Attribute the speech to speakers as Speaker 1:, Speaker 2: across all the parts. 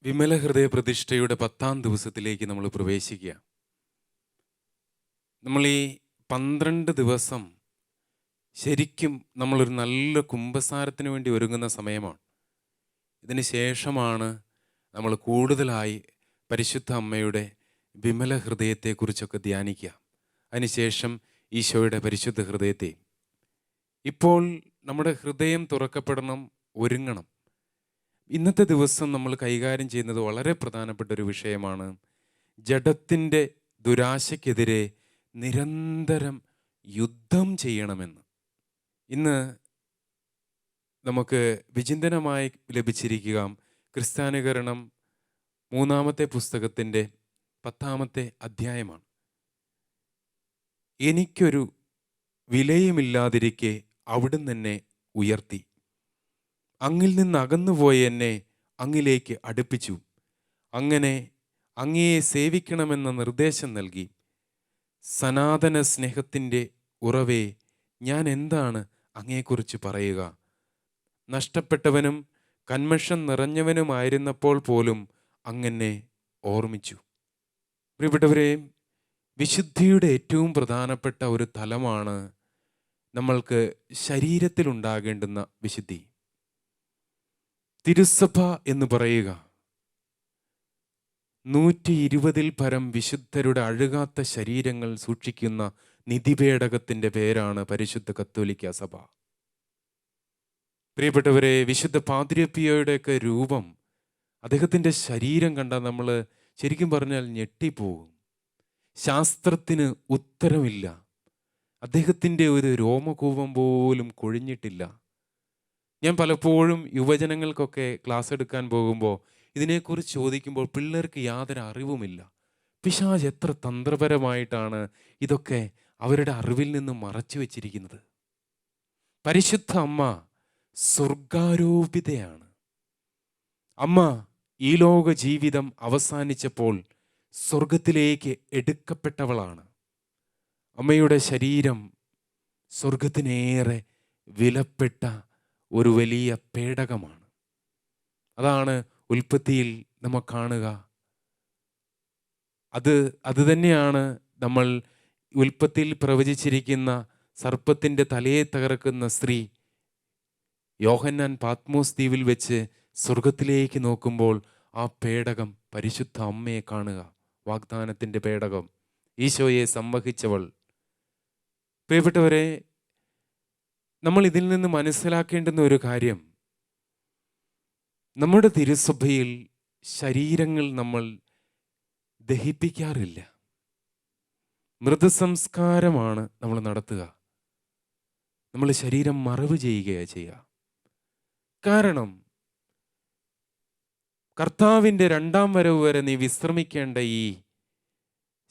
Speaker 1: വിമല ഹൃദയ പ്രതിഷ്ഠയുടെ 10-ാം ദിവസത്തിലേക്ക് നമ്മൾ പ്രവേശിക്കുക. നമ്മൾ ഈ 12 ദിവസം ശരിക്കും നമ്മളൊരു നല്ല കുംഭസാരത്തിന് വേണ്ടി ഒരുങ്ങുന്ന സമയമാണ്. ഇതിന് ശേഷമാണ് നമ്മൾ കൂടുതലായി പരിശുദ്ധ അമ്മയുടെ വിമല ഹൃദയത്തെക്കുറിച്ചൊക്കെ ധ്യാനിക്കുക. അതിനുശേഷം ഈശോയുടെ പരിശുദ്ധ ഹൃദയത്തെ. ഇപ്പോൾ നമ്മുടെ ഹൃദയം തുറക്കപ്പെടണം, ഒരുങ്ങണം. ഇന്നത്തെ ദിവസം നമ്മൾ കൈകാര്യം ചെയ്യുന്നത് വളരെ പ്രധാനപ്പെട്ട ഒരു വിഷയമാണ്. ജഡത്തിൻ്റെ ദുരാശയ്ക്കെതിരെ നിരന്തരം യുദ്ധം ചെയ്യണമെന്ന്. ഇന്ന് നമുക്ക് വിചിന്തനമായി ലഭിച്ചിരിക്കുക ക്രിസ്ത്യാനികരണം 3-ാമത്തെ പുസ്തകത്തിൻ്റെ 10-ാമത്തെ അധ്യായമാണ്. എനിക്കൊരു വിലയുമില്ലാതിരിക്കെ അവിടുന്ന് എന്നെ ഉയർത്തി, അങ്ങിൽ നിന്ന് അകന്നുപോയ എന്നെ അങ്ങിലേക്ക് അടുപ്പിച്ചു. അങ്ങനെ അങ്ങയെ സേവിക്കണമെന്ന നിർദ്ദേശം നൽകി. സനാതന സ്നേഹത്തിൻ്റെ ഉറവേ, ഞാൻ എന്താണ് അങ്ങയെക്കുറിച്ച് പറയുക? നഷ്ടപ്പെട്ടവനും കന്മഷം നിറഞ്ഞവനുമായിരുന്നപ്പോൾ പോലും അങ്ങനെ ഓർമ്മിച്ചു. പ്രിയപ്പെട്ടവരെ, വിശുദ്ധിയുടെ ഏറ്റവും പ്രധാനപ്പെട്ട ഒരു തലമാണ് നമ്മൾക്ക് ശരീരത്തിലുണ്ടാകേണ്ടുന്ന വിശുദ്ധി. തിരുസഭ എന്ന് പറയുക 120-ൽ പരം വിശുദ്ധരുടെ അഴുകാത്ത ശരീരങ്ങൾ സൂക്ഷിക്കുന്ന നിധിപേടകത്തിൻ്റെ പേരാണ് പരിശുദ്ധ കത്തോലിക്ക സഭ. പ്രിയപ്പെട്ടവരെ, വിശുദ്ധ പാദ്രിയപ്പിയോയുടെയൊക്കെ രൂപം, അദ്ദേഹത്തിൻ്റെ ശരീരം കണ്ടാൽ നമ്മൾ ശരിക്കും പറഞ്ഞാൽ ഞെട്ടിപ്പോകും. ശാസ്ത്രത്തിന് ഉത്തരമില്ല. അദ്ദേഹത്തിൻ്റെ ഒരു രോമകൂപം പോലും കൊഴിഞ്ഞിട്ടില്ല. ഞാൻ പലപ്പോഴും യുവജനങ്ങൾക്കൊക്കെ ക്ലാസ് എടുക്കാൻ പോകുമ്പോൾ ഇതിനെക്കുറിച്ച് ചോദിക്കുമ്പോൾ പിള്ളേർക്ക് യാതൊരു അറിവുമില്ല. പിശാച് എത്ര തന്ത്രപരമായിട്ടാണ് ഇതൊക്കെ അവരുടെ അറിവിൽ നിന്ന് മറച്ചു വെച്ചിരിക്കുന്നത്. പരിശുദ്ധ അമ്മ സ്വർഗാരോപിതയാണ്. അമ്മ ഈ ലോക ജീവിതം അവസാനിച്ചപ്പോൾ സ്വർഗത്തിലേക്ക് എടുക്കപ്പെട്ടവളാണ്. അമ്മയുടെ ശരീരം സ്വർഗത്തിനേറെ വിലപ്പെട്ട ഒരു വലിയ പേടകമാണ്. അതാണ് ഉൽപ്പത്തിയിൽ നമ്മൾ കാണുക. അത് തന്നെയാണ് നമ്മൾ ഉൽപ്പത്തിയിൽ പ്രവചിച്ചിരിക്കുന്ന സർപ്പത്തിൻ്റെ തലയെ തകർക്കുന്ന സ്ത്രീ യോഹന്നാൻ പാത്മോസ് ദ്വീപിൽ വെച്ച് സ്വർഗത്തിലേക്ക് നോക്കുമ്പോൾ ആ പേടകം പരിശുദ്ധ അമ്മയെ കാണുക. വാഗ്ദാനത്തിൻ്റെ പേടകം, ഈശോയെ സംവഹിച്ചവൾ. പ്രിയപ്പെട്ടവരെ, നമ്മൾ ഇതിൽ നിന്ന് മനസ്സിലാക്കേണ്ടുന്ന ഒരു കാര്യം, നമ്മുടെ തിരുസഭയിൽ ശരീരങ്ങൾ നമ്മൾ ദഹിപ്പിക്കാറില്ല. മൃതസംസ്കാരമാണ് നമ്മൾ നടത്തുക. നമ്മൾ ശരീരം മറവ് ചെയ്യുകയാണ് ചെയ്യുക. കാരണം കർത്താവിൻ്റെ 2-ാം വരവ് വരെ നീ വിശ്രമിക്കേണ്ട ഈ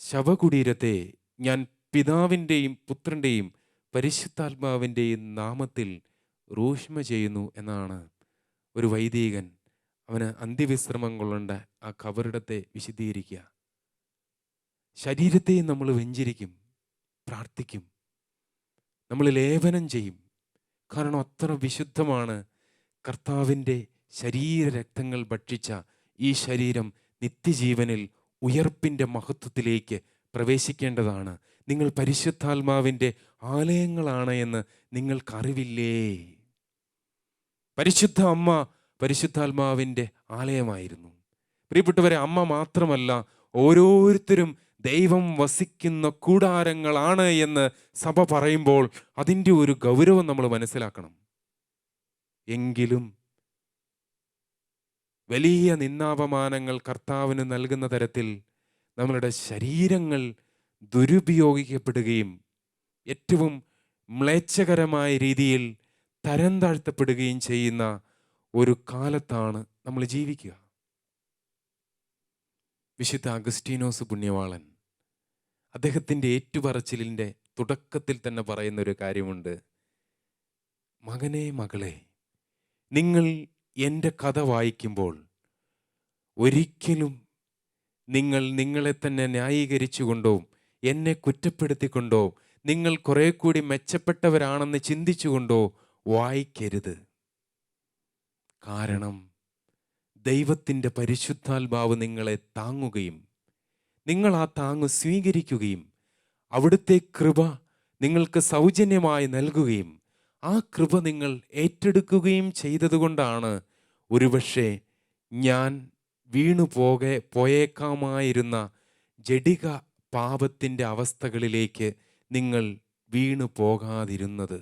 Speaker 1: ശവകുടീരത്തെ ഞാൻ പിതാവിൻ്റെയും പുത്രൻ്റെയും പരിശുദ്ധാത്മാവിൻ്റെയും നാമത്തിൽ റൂഷ്മ ചെയ്യുന്നു എന്നാണ് ഒരു വൈദികൻ അവന് അന്ത്യവിശ്രമം കൊള്ളേണ്ട ആ കബറിടത്തെ വിശദീകരിക്കുക. ശരീരത്തെയും നമ്മൾ വെഞ്ചരിക്കും, പ്രാർത്ഥിക്കും, നമ്മൾ ലേപനം ചെയ്യും. കാരണം അത്ര വിശുദ്ധമാണ്. കർത്താവിൻ്റെ ശരീരരക്തങ്ങൾ ഭക്ഷിച്ച ഈ ശരീരം നിത്യജീവനിൽ ഉയർപ്പിൻ്റെ മഹത്വത്തിലേക്ക് പ്രവേശിക്കേണ്ടതാണ്. നിങ്ങൾ പരിശുദ്ധാത്മാവിൻ്റെ ആലയങ്ങളാണ് എന്ന് നിങ്ങൾക്കറിവില്ലേ? പരിശുദ്ധ അമ്മ പരിശുദ്ധാത്മാവിൻ്റെ ആലയമായിരുന്നു. പ്രിയപ്പെട്ടവരെ, അമ്മ മാത്രമല്ല, ഓരോരുത്തരും ദൈവം വസിക്കുന്ന കൂടാരങ്ങളാണ് എന്ന് സഭ പറയുമ്പോൾ അതിൻ്റെ ഒരു ഗൗരവം നമ്മൾ മനസ്സിലാക്കണം. എങ്കിലും വലിയ നിന്ദാപമാനങ്ങൾ കർത്താവിന് നൽകുന്ന തരത്തിൽ നമ്മളുടെ ശരീരങ്ങൾ ദുരുപയോഗിക്കപ്പെടുകയും ഏറ്റവും മ്ലേച്ഛകരമായ രീതിയിൽ തരം താഴ്ത്തപ്പെടുകയും ചെയ്യുന്ന ഒരു കാലത്താണ് നമ്മൾ ജീവിക്കുക. വിശുദ്ധ അഗസ്റ്റീനോസ് പുണ്യവാളൻ അദ്ദേഹത്തിൻ്റെ ഏറ്റുപറച്ചിലിൻ്റെ തുടക്കത്തിൽ തന്നെ പറയുന്ന ഒരു കാര്യമുണ്ട്. മകനെ, മകളെ, നിങ്ങൾ എൻ്റെ കഥ വായിക്കുമ്പോൾ ഒരിക്കലും നിങ്ങൾ നിങ്ങളെ തന്നെ ന്യായീകരിച്ചുകൊണ്ടോ എന്നെ കുറ്റപ്പെടുത്തിക്കൊണ്ടോ നിങ്ങൾ കുറെ കൂടി മെച്ചപ്പെട്ടവരാണെന്ന് ചിന്തിച്ചുകൊണ്ടോ വായിക്കരുത്. കാരണം ദൈവത്തിൻ്റെ പരിശുദ്ധാത്മാവ് നിങ്ങളെ താങ്ങുകയും നിങ്ങൾ ആ താങ്ങ് സ്വീകരിക്കുകയും അവിടുത്തെ കൃപ നിങ്ങൾക്ക് സൗജന്യമായി നൽകുകയും ആ കൃപ നിങ്ങൾ ഏറ്റെടുക്കുകയും ചെയ്തതുകൊണ്ടാണ് ഒരുപക്ഷെ ഞാൻ പോയേക്കാമായിരുന്ന ജഡിക പാപത്തിൻ്റെ അവസ്ഥകളിലേക്ക് നിങ്ങൾ വീണു പോകാതിരുന്നത്.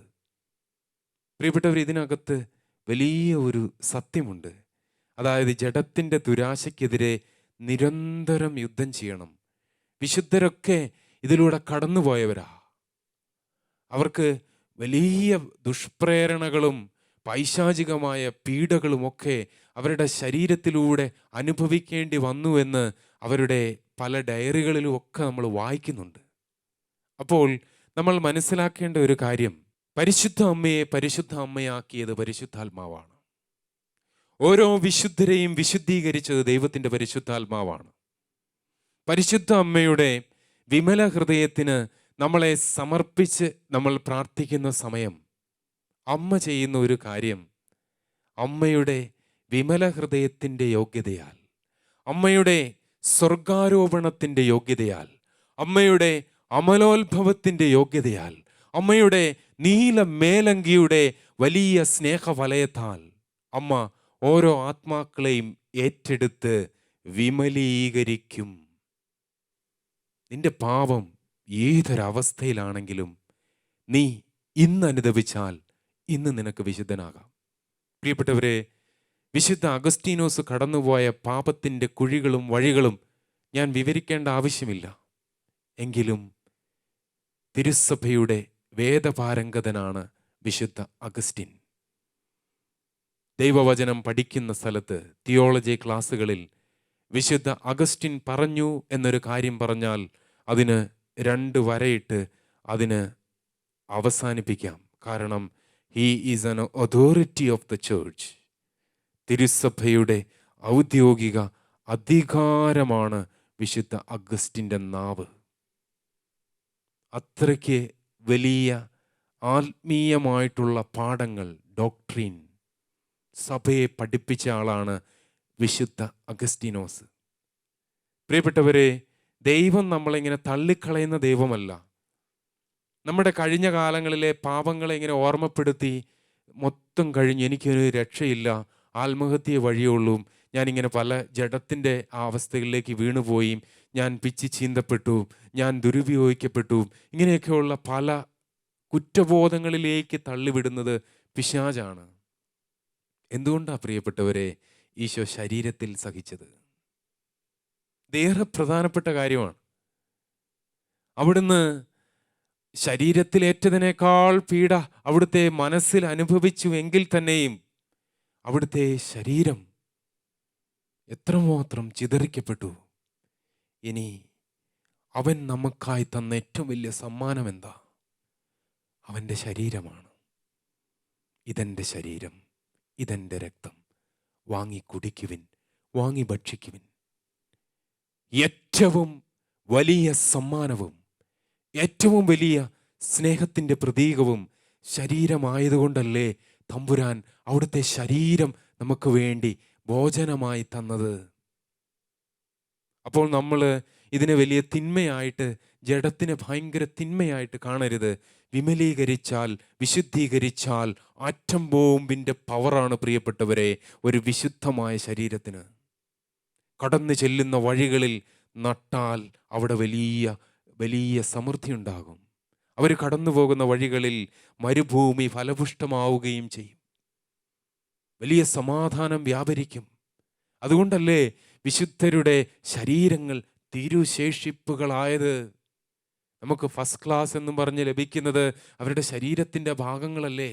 Speaker 1: പ്രിയപ്പെട്ടവർ, ഇതിനകത്ത് വലിയ ഒരു സത്യമുണ്ട്. അതായത് ജഡത്തിൻ്റെ ദുരാശയ്ക്കെതിരെ നിരന്തരം യുദ്ധം ചെയ്യണം. വിശുദ്ധരൊക്കെ ഇതിലൂടെ കടന്നുപോയവരാ. അവർക്ക് വലിയ ദുഷ്പ്രേരണകളും പൈശാചികമായ പീഡകളുമൊക്കെ അവരുടെ ശരീരത്തിലൂടെ അനുഭവിക്കേണ്ടി വന്നുവെന്ന് അവരുടെ പല ഡയറികളിലും ഒക്കെ നമ്മൾ വായിക്കുന്നുണ്ട്. അപ്പോൾ നമ്മൾ മനസ്സിലാക്കേണ്ട ഒരു കാര്യം, പരിശുദ്ധ അമ്മയെ പരിശുദ്ധ അമ്മയാക്കിയത് പരിശുദ്ധാത്മാവാണ്. ഓരോ വിശുദ്ധരെയും വിശുദ്ധീകരിച്ചത് ദൈവത്തിൻ്റെ പരിശുദ്ധാത്മാവാണ്. പരിശുദ്ധ അമ്മയുടെ വിമല ഹൃദയത്തിന് നമ്മളെ സമർപ്പിച്ച് നമ്മൾ പ്രാർത്ഥിക്കുന്ന സമയം അമ്മ ചെയ്യുന്ന ഒരു കാര്യം, അമ്മയുടെ വിമല ഹൃദയത്തിൻ്റെ യോഗ്യതയാൽ, അമ്മയുടെ സ്വർഗാരോപണത്തിൻ്റെ യോഗ്യതയാൽ, അമ്മയുടെ അമലോത്ഭവത്തിൻ്റെ യോഗ്യതയാൽ, അമ്മയുടെ നീല മേലങ്കിയുടെ വലിയ സ്നേഹവലയത്താൽ അമ്മ ഓരോ ആത്മാക്കളെയും ഏറ്റെടുത്ത് വിമലീകരിക്കും. നിന്റെ പാപം ഏതൊരവസ്ഥയിലാണെങ്കിലും നീ ഇന്ന് അനുദപിച്ചാൽ ഇന്ന് നിനക്ക് വിശുദ്ധനാകാം. പ്രിയപ്പെട്ടവരെ, വിശുദ്ധ അഗസ്റ്റീനോസ് കടന്നുപോയ പാപത്തിൻ്റെ കുഴികളും വഴികളും ഞാൻ വിവരിക്കേണ്ട ആവശ്യമില്ല. എങ്കിലും തിരുസഭയുടെ വേദപാരംഗതനാണ് വിശുദ്ധ അഗസ്റ്റിൻ. ദൈവവചനം പഠിക്കുന്ന സ്ഥലത്ത് തിയോളജി ക്ലാസ്സുകളിൽ വിശുദ്ധ അഗസ്റ്റിൻ പറഞ്ഞു എന്നൊരു കാര്യം പറഞ്ഞാൽ അതിന് 2 വരയിട്ട് അതിന് അവസാനിപ്പിക്കാം. കാരണം he is an authority of the church. തിരുസഭയുടെ ഔദ്യോഗിക അധികാരമാണ് വിശുദ്ധ അഗസ്റ്റിൻ്റെ നാവ്. അത്രയ്ക്ക് വലിയ ആത്മീയമായിട്ടുള്ള പാഠങ്ങൾ, ഡോക്ട്രീൻ, സഭയെ പഠിപ്പിച്ച ആളാണ് വിശുദ്ധ അഗസ്റ്റീനോസ്. പ്രിയപ്പെട്ടവരെ, ദൈവം നമ്മളിങ്ങനെ തള്ളിക്കളയുന്ന ദൈവമല്ല. നമ്മുടെ കഴിഞ്ഞ കാലങ്ങളിലെ പാപങ്ങളെ ഇങ്ങനെ ഓർമ്മപ്പെടുത്തി മൊത്തം കഴിഞ്ഞ് എനിക്കൊരു രക്ഷയില്ല, ആത്മഹത്യ വഴിയുള്ളൂ, ഞാനിങ്ങനെ പല ജഡത്തിൻ്റെ ആ അവസ്ഥകളിലേക്ക് വീണുപോയി, ഞാൻ പിച്ചി ചീന്തപ്പെട്ടു, ഞാൻ ദുരുപയോഗിക്കപ്പെട്ടു, ഇങ്ങനെയൊക്കെയുള്ള പല കുറ്റബോധങ്ങളിലേക്ക് തള്ളിവിടുന്നത് പിശാചാണ്. എന്തുകൊണ്ടാണ് പ്രിയപ്പെട്ടവരെ ഈശോ ശരീരത്തിൽ സഹിച്ചത്? ഇതേറെ പ്രധാനപ്പെട്ട കാര്യമാണ്. അവിടുന്ന് ശരീരത്തിലേറ്റതിനേക്കാൾ പീഡ അവിടുത്തെ മനസ്സിൽ അനുഭവിച്ചു എങ്കിൽ തന്നെയും അവിടുത്തെ ശരീരം എത്രമാത്രം ചിതറിക്കപ്പെട്ടു. ഇനി അവൻ നമുക്കായി തന്ന ഏറ്റവും വലിയ സമ്മാനം എന്താ? അവൻ്റെ ശരീരമാണ്. ഇതെൻ്റെ ശരീരം, ഇതെൻ്റെ രക്തം, വാങ്ങി കുടിക്കുവിൻ, വാങ്ങി ഭക്ഷിക്കുവിൻ. ഏറ്റവും വലിയ സമ്മാനവും ഏറ്റവും വലിയ സ്നേഹത്തിൻ്റെ പ്രതീകവും ശരീരമായതുകൊണ്ടല്ലേ തമ്പുരാൻ അവിടുത്തെ ശരീരം നമുക്ക് വേണ്ടി ഭോജനമായി തന്നത്. അപ്പോൾ നമ്മൾ ഇതിനെ വലിയ തിന്മയായിട്ട്, ജഡത്തിനെ ഭയങ്കര തിന്മയായിട്ട് കാണരുത്. വിമലീകരിച്ചാൽ, വിശുദ്ധീകരിച്ചാൽ ആറ്റം ബോംബിൻ്റെ പവറാണ് പ്രിയപ്പെട്ടവരെ ഒരു വിശുദ്ധമായ ശരീരത്തിന്. കടന്നു ചെല്ലുന്ന വഴികളിൽ നട്ടാൽ അവിടെ വലിയ വലിയ സമൃദ്ധി ഉണ്ടാകും. അവർ കടന്നു പോകുന്ന വഴികളിൽ മരുഭൂമി ഫലപുഷ്ടമാവുകയും ചെയ്യും. വലിയ സമാധാനം വ്യാപരിക്കും. അതുകൊണ്ടല്ലേ വിശുദ്ധരുടെ ശരീരങ്ങൾ തിരുശേഷിപ്പുകളായത്? നമുക്ക് ഫസ്റ്റ് ക്ലാസ് എന്നും പറഞ്ഞ് ലഭിക്കുന്നത് അവരുടെ ശരീരത്തിൻ്റെ ഭാഗങ്ങളല്ലേ?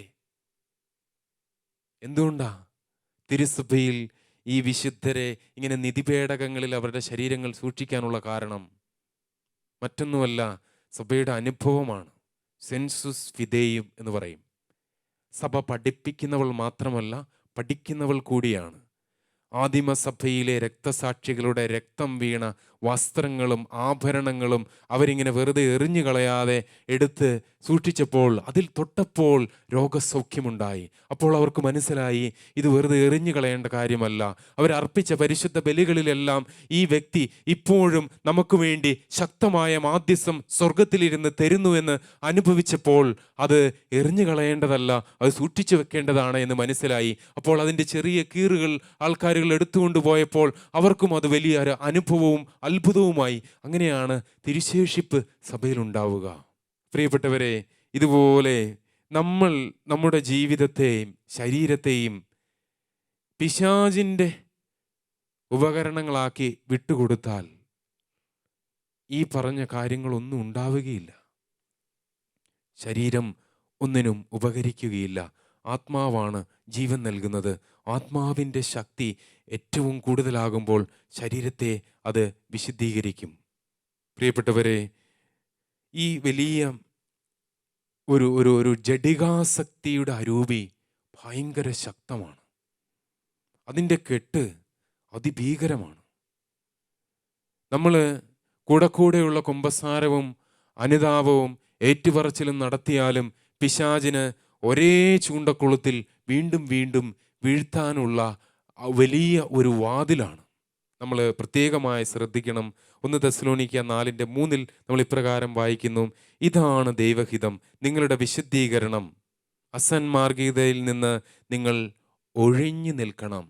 Speaker 1: എന്തുകൊണ്ടാ തിരുസഭയിൽ ഈ വിശുദ്ധരെ ഇങ്ങനെ നിധിപേടകങ്ങളിൽ അവരുടെ ശരീരങ്ങൾ സൂക്ഷിക്കാനുള്ള കാരണം? മറ്റൊന്നുമല്ല, സഭയുടെ അനുഭവമാണ്. സെൻസുസ് ഫിദേയും എന്ന് പറയും. സഭ പഠിപ്പിക്കുന്നവൾ മാത്രമല്ല, പഠിക്കുന്നവൾ കൂടിയാണ്. ആദിമസഭയിലെ രക്തസാക്ഷികളുടെ രക്തം വീണ വസ്ത്രങ്ങളും ആഭരണങ്ങളും അവരിങ്ങനെ വെറുതെ എറിഞ്ഞു കളയാതെ എടുത്ത് സൂക്ഷിച്ചപ്പോൾ അതിൽ തൊട്ടപ്പോൾ രോഗസൗഖ്യമുണ്ടായി. അപ്പോൾ അവർക്ക് മനസ്സിലായി ഇത് വെറുതെ എറിഞ്ഞു കളയേണ്ട കാര്യമല്ല. അവരർപ്പിച്ച പരിശുദ്ധ ബലികളിലെല്ലാം ഈ വ്യക്തി ഇപ്പോഴും നമുക്ക് വേണ്ടി ശക്തമായ മാധ്യസ്ഥം സ്വർഗത്തിലിരുന്ന് തരുന്നുവെന്ന് അനുഭവിച്ചപ്പോൾ അത് എറിഞ്ഞു കളയേണ്ടതല്ല, അത് സൂക്ഷിച്ചു വെക്കേണ്ടതാണ് എന്ന് മനസ്സിലായി. അപ്പോൾ അതിൻ്റെ ചെറിയ കീറുകൾ ആൾക്കാരുകൾ എടുത്തുകൊണ്ട് പോയപ്പോൾ അവർക്കും അത് വലിയൊരു അനുഭവവും അത്ഭുതവുമായി. അങ്ങനെയാണ് തിരുശേഷിപ്പ് സഭയിലുണ്ടാവുക. പ്രിയപ്പെട്ടവരെ, ഇതുപോലെ നമ്മൾ നമ്മുടെ ജീവിതത്തെയും ശരീരത്തെയും പിശാചിൻ്റെ ഉപകരണങ്ങളാക്കി വിട്ടുകൊടുത്താൽ ഈ പറഞ്ഞ കാര്യങ്ങളൊന്നും ഉണ്ടാവുകയില്ല. ശരീരം ഒന്നിനും ഉപകരിക്കുകയില്ല. ആത്മാവാണ് ജീവൻ നൽകുന്നത്. ആത്മാവിൻ്റെ ശക്തി ഏറ്റവും കൂടുതലാകുമ്പോൾ ശരീരത്തെ അത് വിശുദ്ധീകരിക്കും. പ്രിയപ്പെട്ടവരെ, ഈ വലിയ ഒരു ഒരു ഒരു ജഡികാസക്തിയുടെ അരൂപി ഭയങ്കര ശക്തമാണ്. അതിൻ്റെ കെട്ട് അതിഭീകരമാണ്. നമ്മൾ കൂടെയുള്ള കുമ്പസാരവും അനുതാപവും ഏറ്റുപറച്ചിലും നടത്തിയാലും പിശാചിന് ഒരേ ചൂണ്ടക്കുളത്തിൽ വീണ്ടും വീണ്ടും വീഴ്ത്താനുള്ള വലിയ ഒരു വാതിലാണ്. നമ്മൾ പ്രത്യേകമായി ശ്രദ്ധിക്കണം. 1 തെസ്സലോനിക്ക 4:3 നമ്മൾ ഇപ്രകാരം വായിക്കുന്നു: ഇതാണ് ദൈവഹിതം, നിങ്ങളുടെ വിശുദ്ധീകരണം, അസന്മാർഗീയതയിൽ നിന്ന് നിങ്ങൾ ഒഴിഞ്ഞു നിൽക്കണം.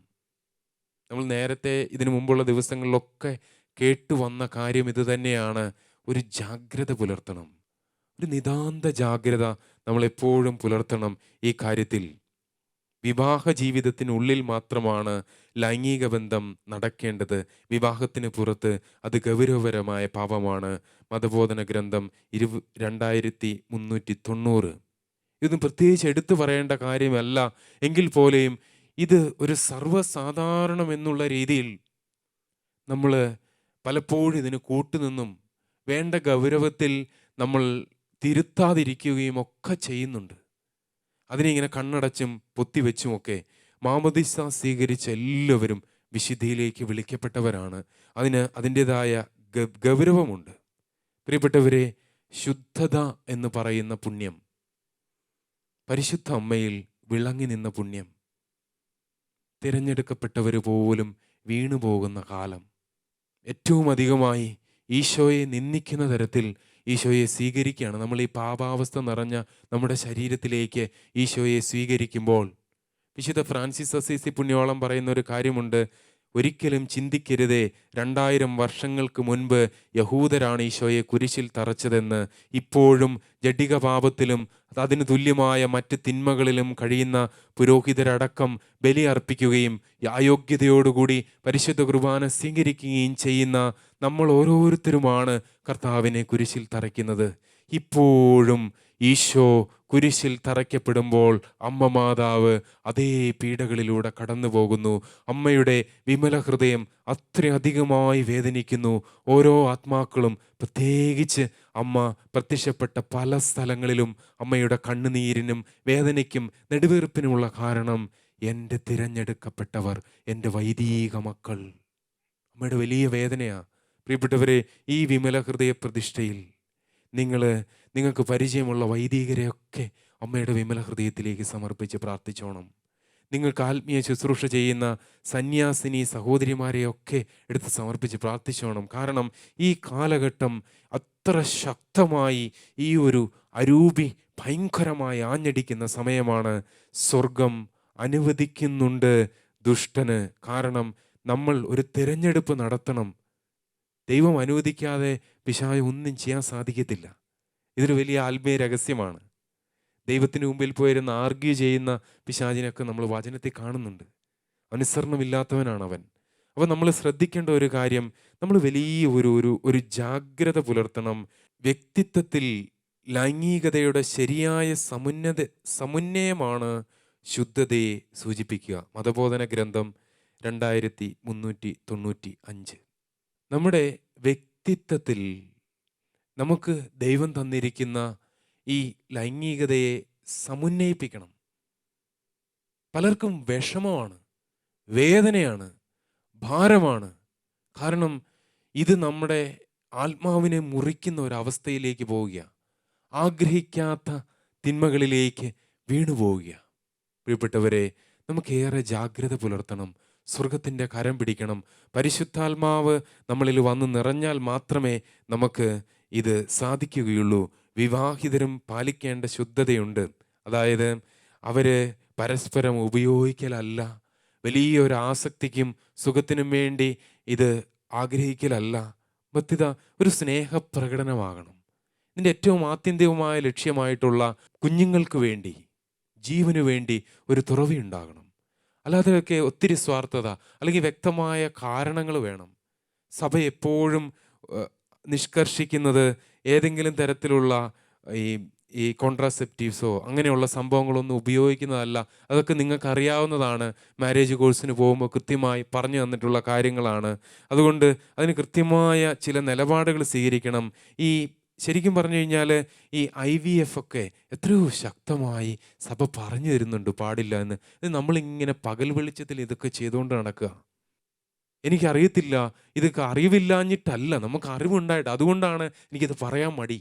Speaker 1: നമ്മൾ നേരത്തെ ഇതിനു മുമ്പുള്ള ദിവസങ്ങളിലൊക്കെ കേട്ടുവന്ന കാര്യം ഇത് തന്നെയാണ്. ഒരു ജാഗ്രത പുലർത്തണം, ഒരു നിതാന്ത ജാഗ്രത നമ്മളെപ്പോഴും പുലർത്തണം ഈ കാര്യത്തിൽ. വിവാഹ ജീവിതത്തിനുള്ളിൽ മാത്രമാണ് ലൈംഗിക ബന്ധം നടക്കേണ്ടത്. വിവാഹത്തിന് പുറത്ത് അത് ഗൗരവപരമായ പാപമാണ്. മതബോധന ഗ്രന്ഥം 2390. ഇതൊന്നും പ്രത്യേകിച്ച് എടുത്തു പറയേണ്ട കാര്യമല്ല. എങ്കിൽ പോലെയും ഇത് ഒരു സർവ്വസാധാരണം എന്നുള്ള രീതിയിൽ നമ്മൾ പലപ്പോഴും ഇതിന് കൂട്ടുനിന്നും വേണ്ട ഗൗരവത്തിൽ നമ്മൾ തിരുത്താതിരിക്കുകയും ഒക്കെ ചെയ്യുന്നുണ്ട്. അതിനിങ്ങനെ കണ്ണടച്ചും പൊത്തിവെച്ചുമൊക്കെ. മാമോദീസ സ്വീകരിച്ച എല്ലാവരും വിശുദ്ധിയിലേക്ക് വിളിക്കപ്പെട്ടവരാണ്. അതിന് അതിൻ്റെതായ ഗൗരവമുണ്ട്. പ്രിയപ്പെട്ടവരെ, ശുദ്ധത എന്ന് പറയുന്ന പുണ്യം, പരിശുദ്ധ അമ്മയിൽ വിളങ്ങി നിന്ന പുണ്യം, തിരഞ്ഞെടുക്കപ്പെട്ടവർ പോലും വീണുപോകുന്ന കാലം. ഏറ്റവും അധികമായി ഈശോയെ നിന്ദിക്കുന്ന തരത്തിൽ ഈശോയെ സ്വീകരിക്കുകയാണ്. നമ്മൾ ഈ പാപാവസ്ഥ നിറഞ്ഞ നമ്മുടെ ശരീരത്തിലേക്ക് ഈശോയെ സ്വീകരിക്കുമ്പോൾ വിശുദ്ധ ഫ്രാൻസിസ് അസീസി പുണ്യോളം പറയുന്ന ഒരു കാര്യമുണ്ട്: ഒരിക്കലും ചിന്തിക്കരുതേ 2000 വർഷങ്ങൾക്ക് മുൻപ് യഹൂദരാണ് ഈശോയെ കുരിശിൽ തറച്ചതെന്ന്. ഇപ്പോഴും ജഡിക പാപത്തിലും അതിന് തുല്യമായ മറ്റ് തിന്മകളിലും കഴിയുന്ന പുരോഹിതരടക്കം ബലി അർപ്പിക്കുകയും അയോഗ്യതയോടുകൂടി പരിശുദ്ധ കുർബാന സ്വീകരിക്കുകയും ചെയ്യുന്ന നമ്മൾ ഓരോരുത്തരുമാണ് കർത്താവിനെ കുരിശിൽ തറയ്ക്കുന്നത്. ഇപ്പോഴും ഈശോ കുരിശിൽ തറയ്ക്കപ്പെടുമ്പോൾ അമ്മ മാതാവ് അതേ പീഡകളിലൂടെ കടന്നു പോകുന്നു. അമ്മയുടെ വിമല ഹൃദയം അത്രയധികമായി വേദനിക്കുന്നു. ഓരോ ആത്മാക്കളും, പ്രത്യേകിച്ച് അമ്മ പ്രത്യക്ഷപ്പെട്ട പല സ്ഥലങ്ങളിലും അമ്മയുടെ കണ്ണുനീരിനും വേദനയ്ക്കും നെടുവീർപ്പിനുമുള്ള കാരണം എൻ്റെ തിരഞ്ഞെടുക്കപ്പെട്ടവർ, എൻ്റെ വൈദിക മക്കൾ. അമ്മയുടെ വലിയ വേദനയാണ്. പ്രിയപ്പെട്ടവരെ, ഈ വിമല ഹൃദയ പ്രതിഷ്ഠയിൽ നിങ്ങൾക്ക് പരിചയമുള്ള വൈദികരെയൊക്കെ അമ്മയുടെ വിമല ഹൃദയത്തിലേക്ക് സമർപ്പിച്ച് പ്രാർത്ഥിച്ചോണം. നിങ്ങൾക്ക് ആത്മീയ ശുശ്രൂഷ ചെയ്യുന്ന സന്യാസിനി സഹോദരിമാരെയൊക്കെ എടുത്ത് സമർപ്പിച്ച് പ്രാർത്ഥിച്ചോണം. കാരണം ഈ കാലഘട്ടം അത്ര ശക്തമായി ഈ ഒരു അരൂപി ഭയങ്കരമായി ആഞ്ഞടിക്കുന്ന സമയമാണ്. സ്വർഗം അനുവദിക്കുന്നുണ്ട് ദുഷ്ടന്. കാരണം നമ്മൾ ഒരു തിരഞ്ഞെടുപ്പ് നടത്തണം. ദൈവം അനുവദിക്കാതെ പിശാച് ഒന്നും ചെയ്യാൻ സാധിക്കത്തില്ല. ഇതൊരു വലിയ ആത്മീയ രഹസ്യമാണ്. ദൈവത്തിന് മുമ്പിൽ പോയിരുന്ന് ആർഗ്യൂ ചെയ്യുന്ന പിശാചിനൊക്കെ നമ്മൾ വചനത്തിൽ കാണുന്നുണ്ട്. അനുസരണമില്ലാത്തവനാണ് അവൻ. അപ്പോൾ നമ്മൾ ശ്രദ്ധിക്കേണ്ട ഒരു കാര്യം, നമ്മൾ വലിയ ഒരു ജാഗ്രത പുലർത്തണം. വ്യക്തിത്വത്തിൽ ലൈംഗികതയുടെ ശരിയായ സമുന്നയമാണ് ശുദ്ധതയെ സൂചിപ്പിക്കുക. മതബോധന ഗ്രന്ഥം 2395. നമ്മുടെ വ്യക്തിത്വത്തിൽ നമുക്ക് ദൈവം തന്നിരിക്കുന്ന ഈ ലൈംഗികതയെ സമുന്നയിപ്പിക്കണം. പലർക്കും വിഷമമാണ്, വേദനയാണ്, ഭാരമാണ്. കാരണം ഇത് നമ്മുടെ ആത്മാവിനെ മുറിക്കുന്ന ഒരവസ്ഥയിലേക്ക് പോവുക, ആഗ്രഹിക്കാത്ത തിന്മകളിലേക്ക് വീണു പോവുക. പ്രിയപ്പെട്ടവരെ, നമുക്കേറെ ജാഗ്രത പുലർത്തണം. സ്വർഗത്തിൻ്റെ കരം പിടിക്കണം. പരിശുദ്ധാത്മാവ് നമ്മളിൽ വന്ന് നിറഞ്ഞാൽ മാത്രമേ നമുക്ക് ഇത് സാധിക്കുകയുള്ളൂ. വിവാഹിതരും പാലിക്കേണ്ട ശുദ്ധതയുണ്ട്. അതായത് അവര് പരസ്പരം ഉപയോഗിക്കലല്ല, വലിയൊരു ആസക്തിക്കും സുഖത്തിനും വേണ്ടി ഇത് ആഗ്രഹിക്കലല്ല. ബദ്ധിത ഒരു സ്നേഹപ്രകടനമാകണം. ഇതിൻ്റെ ഏറ്റവും ആത്യന്തികമായ ലക്ഷ്യമായിട്ടുള്ള കുഞ്ഞുങ്ങൾക്ക് വേണ്ടി, ജീവനു വേണ്ടി ഒരു തുറവി ഉണ്ടാകണം. അല്ലാതെയൊക്കെ ഒത്തിരി സ്വാർത്ഥത അല്ലെങ്കിൽ വ്യക്തമായ കാരണങ്ങൾ വേണം. സഭ എപ്പോഴും നിഷ്കർഷിക്കുന്നത് ഏതെങ്കിലും തരത്തിലുള്ള ഈ ഈ കോൺട്രാസെപ്റ്റീവ്സോ അങ്ങനെയുള്ള സംഭവങ്ങളൊന്നും ഉപയോഗിക്കുന്നതല്ല. അതൊക്കെ നിങ്ങൾക്ക് അറിയാവുന്നതാണ്. മാരേജ് കോഴ്സിന് പോകുമ്പോൾ കൃത്യമായി പറഞ്ഞു തന്നിട്ടുള്ള കാര്യങ്ങളാണ്. അതുകൊണ്ട് അതിന് കൃത്യമായ ചില നിലപാടുകൾ സ്വീകരിക്കണം. ഈ ശരിക്കും പറഞ്ഞു കഴിഞ്ഞാൽ ഈ IVF ഒക്കെ എത്രയോ ശക്തമായി സഭ പറഞ്ഞു തരുന്നുണ്ട് പാടില്ല എന്ന്. ഇത് നമ്മളിങ്ങനെ പകൽ വെളിച്ചത്തിൽ ഇതൊക്കെ ചെയ്തുകൊണ്ട് നടക്കുക. എനിക്കറിയത്തില്ല, ഇതൊക്കെ അറിവില്ലാഞ്ഞിട്ടല്ല, നമുക്ക് അറിവുണ്ടായിട്ട്. അതുകൊണ്ടാണ് എനിക്കിത് പറയാൻ മടി.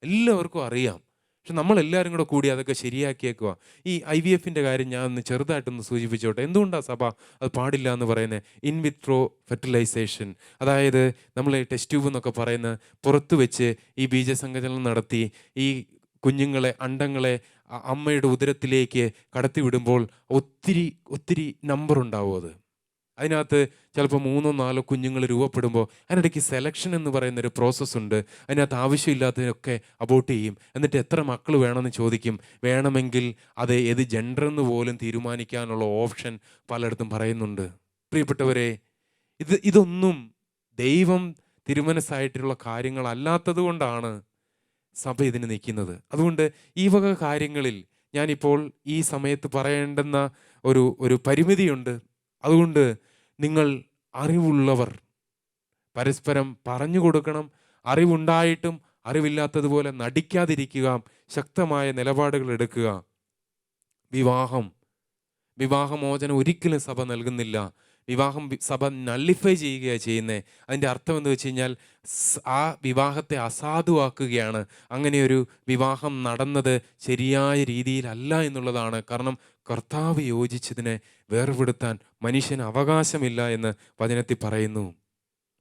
Speaker 1: എല്ലാവർക്കും അറിയാം, പക്ഷെ നമ്മളെല്ലാവരും കൂടെ കൂടി അതൊക്കെ ശരിയാക്കിയേക്കുക. ഈ IVFൻ്റെ കാര്യം ഞാൻ ഒന്ന് ചെറുതായിട്ടൊന്ന് സൂചിപ്പിച്ചോട്ടെ. എന്തുകൊണ്ടാണ് സഭ അത് പാടില്ല എന്ന് പറയുന്നത്? ഇൻ വിട്രോ ഫെർട്ടിലൈസേഷൻ, അതായത് നമ്മൾ ടെസ്റ്റ് ട്യൂബ് എന്നൊക്കെ പറയുന്ന പുറത്ത് വെച്ച് ഈ ബീജസങ്കലനം നടത്തി ഈ കുഞ്ഞുങ്ങളെ, അണ്ടങ്ങളെ അമ്മയുടെ ഉദരത്തിലേക്ക് കടത്തിവിടുമ്പോൾ ഒത്തിരി ഒത്തിരി നമ്പർ ഉണ്ടാവും. അതിനകത്ത് ചിലപ്പോൾ 3 or 4 കുഞ്ഞുങ്ങൾ രൂപപ്പെടുമ്പോൾ അതിനിടയ്ക്ക് സെലക്ഷൻ എന്ന് പറയുന്നൊരു പ്രോസസ്സുണ്ട്. അതിനകത്ത് ആവശ്യമില്ലാത്തതിനൊക്കെ അബോർട്ട് ചെയ്യും. എന്നിട്ട് എത്ര മക്കൾ വേണമെന്ന് ചോദിക്കും. വേണമെങ്കിൽ അത് ഏത് ജെൻഡർ എന്ന് പോലും തീരുമാനിക്കാനുള്ള ഓപ്ഷൻ പലയിടത്തും പറയുന്നുണ്ട്. പ്രിയപ്പെട്ടവരെ, ഇതൊന്നും ദൈവം തിരുമനസ്സായിട്ടുള്ള കാര്യങ്ങളല്ലാത്തത് കൊണ്ടാണ് സഭ ഇതിന് നിൽക്കുന്നത്. അതുകൊണ്ട് ഈ വക കാര്യങ്ങളിൽ ഞാനിപ്പോൾ ഈ സമയത്ത് പറയേണ്ടുന്ന ഒരു പരിമിതിയുണ്ട്. അതുകൊണ്ട് നിങ്ങൾ അറിവുള്ളവർ പരസ്പരം പറഞ്ഞു കൊടുക്കണം. അറിവുണ്ടായിട്ടും അറിവില്ലാത്തതുപോലെ നടിക്കാതിരിക്കുക. ശക്തമായ നിലപാടുകൾ എടുക്കുക. വിവാഹമോചനം ഒരിക്കലും സഭ നൽകുന്നില്ല. സഭ നള്ളിഫൈ ചെയ്യുകയാണ് ചെയ്യുന്നത്. അതിൻ്റെ അർത്ഥം എന്ന് വെച്ച് കഴിഞ്ഞാൽ ആ വിവാഹത്തെ അസാധുവാക്കുകയാണ്. അങ്ങനെയൊരു വിവാഹം നടന്നത് ശരിയായ രീതിയിലല്ല എന്നുള്ളതാണ്. കാരണം കർത്താവ് യോജിച്ചതിനെ വേർപെടുത്താൻ മനുഷ്യന് അവകാശമില്ല എന്ന് വചനത്തിൽ പറയുന്നു.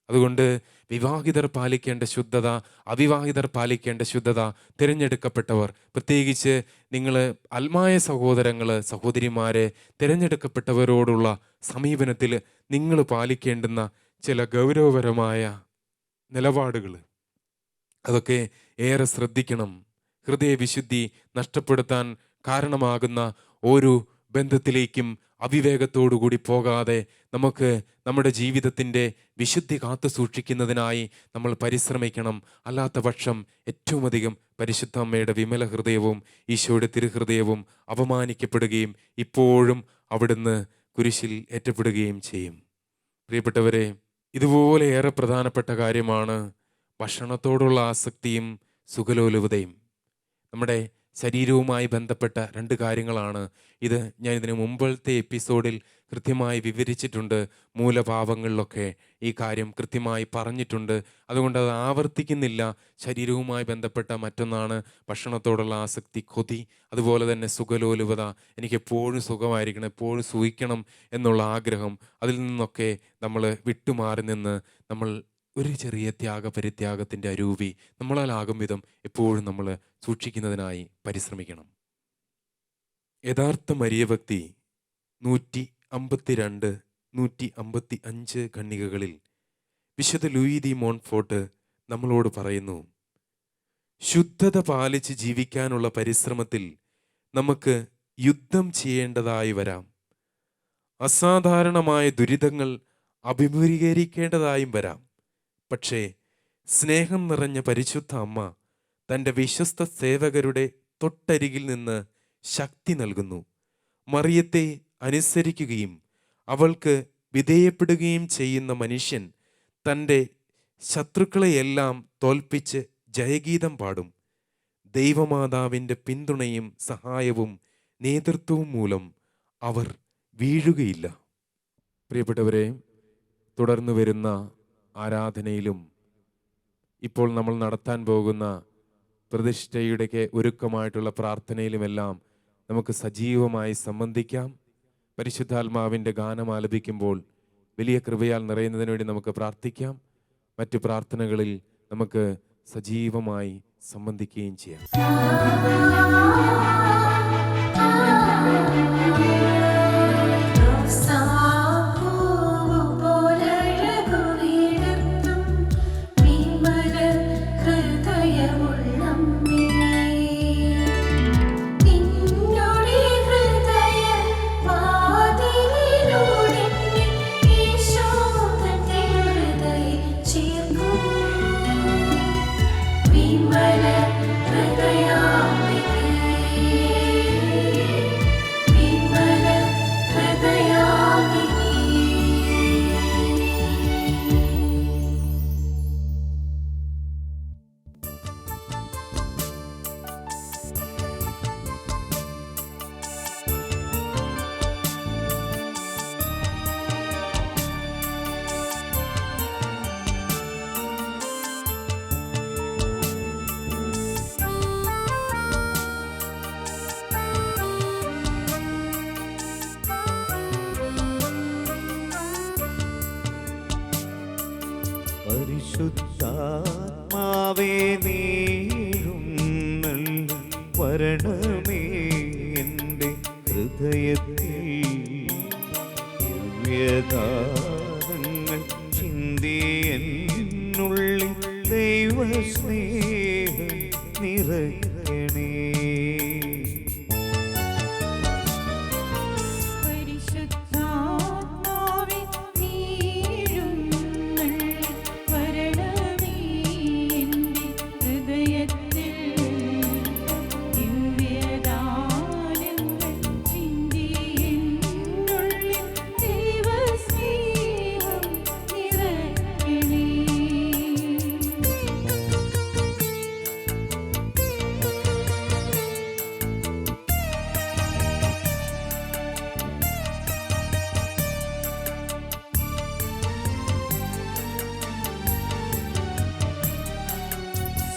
Speaker 1: അതുകൊണ്ട് വിവാഹിതർ പാലിക്കേണ്ട ശുദ്ധത, അവിവാഹിതർ പാലിക്കേണ്ട ശുദ്ധത, തിരഞ്ഞെടുക്കപ്പെട്ടവർ, പ്രത്യേകിച്ച് നിങ്ങൾ ആത്മായ സഹോദരങ്ങൾ, സഹോദരിമാരെ, തിരഞ്ഞെടുക്കപ്പെട്ടവരോടുള്ള സമീപനത്തിൽ നിങ്ങൾ പാലിക്കേണ്ടുന്ന ചില ഗൗരവപരമായ നിലപാടുകൾ, അതൊക്കെ ഏറെ ശ്രദ്ധിക്കണം. ഹൃദയവിശുദ്ധി നഷ്ടപ്പെടുത്താൻ കാരണമാകുന്ന ഒരു ബന്ധത്തിലേക്കും അവിവേകത്തോടുകൂടി പോകാതെ നമുക്ക് നമ്മുടെ ജീവിതത്തിൻ്റെ വിശുദ്ധി കാത്തു സൂക്ഷിക്കുന്നതിനായി നമ്മൾ പരിശ്രമിക്കണം. അല്ലാത്ത പക്ഷം ഏറ്റവും അധികം പരിശുദ്ധ അമ്മയുടെ വിമല ഹൃദയവും ഈശോയുടെ തിരുഹൃദയവും അപമാനിക്കപ്പെടുകയും ഇപ്പോഴും അവിടുന്ന് കുരിശിൽ ഏറ്റപ്പെടുകയും ചെയ്യും. പ്രിയപ്പെട്ടവരെ, ഇതുപോലെ ഏറെ പ്രധാനപ്പെട്ട കാര്യമാണ് ഭക്ഷണത്തോടുള്ള ആസക്തിയും സുഖലോലുപതയും. നമ്മുടെ ശരീരവുമായി ബന്ധപ്പെട്ട 2 കാര്യങ്ങളാണ് ഇത്. ഞാൻ ഇതിന് മുമ്പത്തെ എപ്പിസോഡിൽ കൃത്യമായി വിവരിച്ചിട്ടുണ്ട്. മൂലഭാവങ്ങളിലൊക്കെ ഈ കാര്യം കൃത്യമായി പറഞ്ഞിട്ടുണ്ട്. അതുകൊണ്ട് അത് ആവർത്തിക്കുന്നില്ല. ശരീരവുമായി ബന്ധപ്പെട്ട മറ്റൊന്നാണ് ഭക്ഷണത്തോടുള്ള ആസക്തി, കൊതി. അതുപോലെ തന്നെ സുഖലോലുപത, എനിക്കെപ്പോഴും സുഖമായിരിക്കണം, എപ്പോഴും സുഖിക്കണം എന്നുള്ള ആഗ്രഹം. അതിൽ നിന്നൊക്കെ നമ്മൾ വിട്ടുമാറി നിന്ന് നമ്മൾ ഒരു ചെറിയ ത്യാഗപരിത്യാഗത്തിൻ്റെ അരൂപി നമ്മളാലാകും വിധം എപ്പോഴും നമ്മൾ സൂക്ഷിക്കുന്നതിനായി പരിശ്രമിക്കണം. യഥാർത്ഥ മരിയഭക്തി 152, 155 ഖണ്ഡികകളിൽ വിശുദ്ധ ലൂയി ദി മോൺഫോർട്ട് നമ്മളോട് പറയുന്നു, ശുദ്ധത പാലിച്ച് ജീവിക്കാനുള്ള പരിശ്രമത്തിൽ നമുക്ക് യുദ്ധം ചെയ്യേണ്ടതായി വരാം. അസാധാരണമായ ദുരിതങ്ങൾ അഭിമുഖീകരിക്കേണ്ടതായും വരാം. പക്ഷേ സ്നേഹം നിറഞ്ഞ പരിശുദ്ധ അമ്മ തൻ്റെ വിശ്വസ്ത സേവകരുടെ തൊട്ടരികിൽ നിന്ന് ശക്തി നൽകുന്നു. മറിയത്തെ അനുസരിക്കുകയും അവൾക്ക് വിധേയപ്പെടുകയും ചെയ്യുന്ന മനുഷ്യൻ തൻ്റെ ശത്രുക്കളെയെല്ലാം തോൽപ്പിച്ച് ജയഗീതം പാടും. ദൈവമാതാവിൻ്റെ പിന്തുണയും സഹായവും നേതൃത്വവും മൂലം അവർ വീഴുകയില്ല. പ്രിയപ്പെട്ടവരെ, തുടർന്ന് വരുന്ന ആരാധനയിലും ഇപ്പോൾ നമ്മൾ നടത്താൻ പോകുന്ന പ്രതിഷ്ഠയുടെ ഒരുക്കമായിട്ടുള്ള പ്രാർത്ഥനയിലുമെല്ലാം നമുക്ക് സജീവമായി സംബന്ധിക്കാം. പരിശുദ്ധാത്മാവിൻ്റെ ഗാനം ആലപിക്കുമ്പോൾ വലിയ കൃപയാൽ നിറയുന്നതിന് വേണ്ടി നമുക്ക് പ്രാർത്ഥിക്കാം. മറ്റു പ്രാർത്ഥനകളിൽ നമുക്ക് സജീവമായി സംബന്ധിക്കുകയും ചെയ്യാം.
Speaker 2: പരിശുദ്ധാത്മാവേ നീഴുന്നള്ളി വരണമേ എൻ്റെ ഹൃദയത്തിൽ ദിവ്യദാനങ്ങൾ ചിന്തി എന്നുള്ളിൽ ദൈവസ്നേഹം നിറയണേ.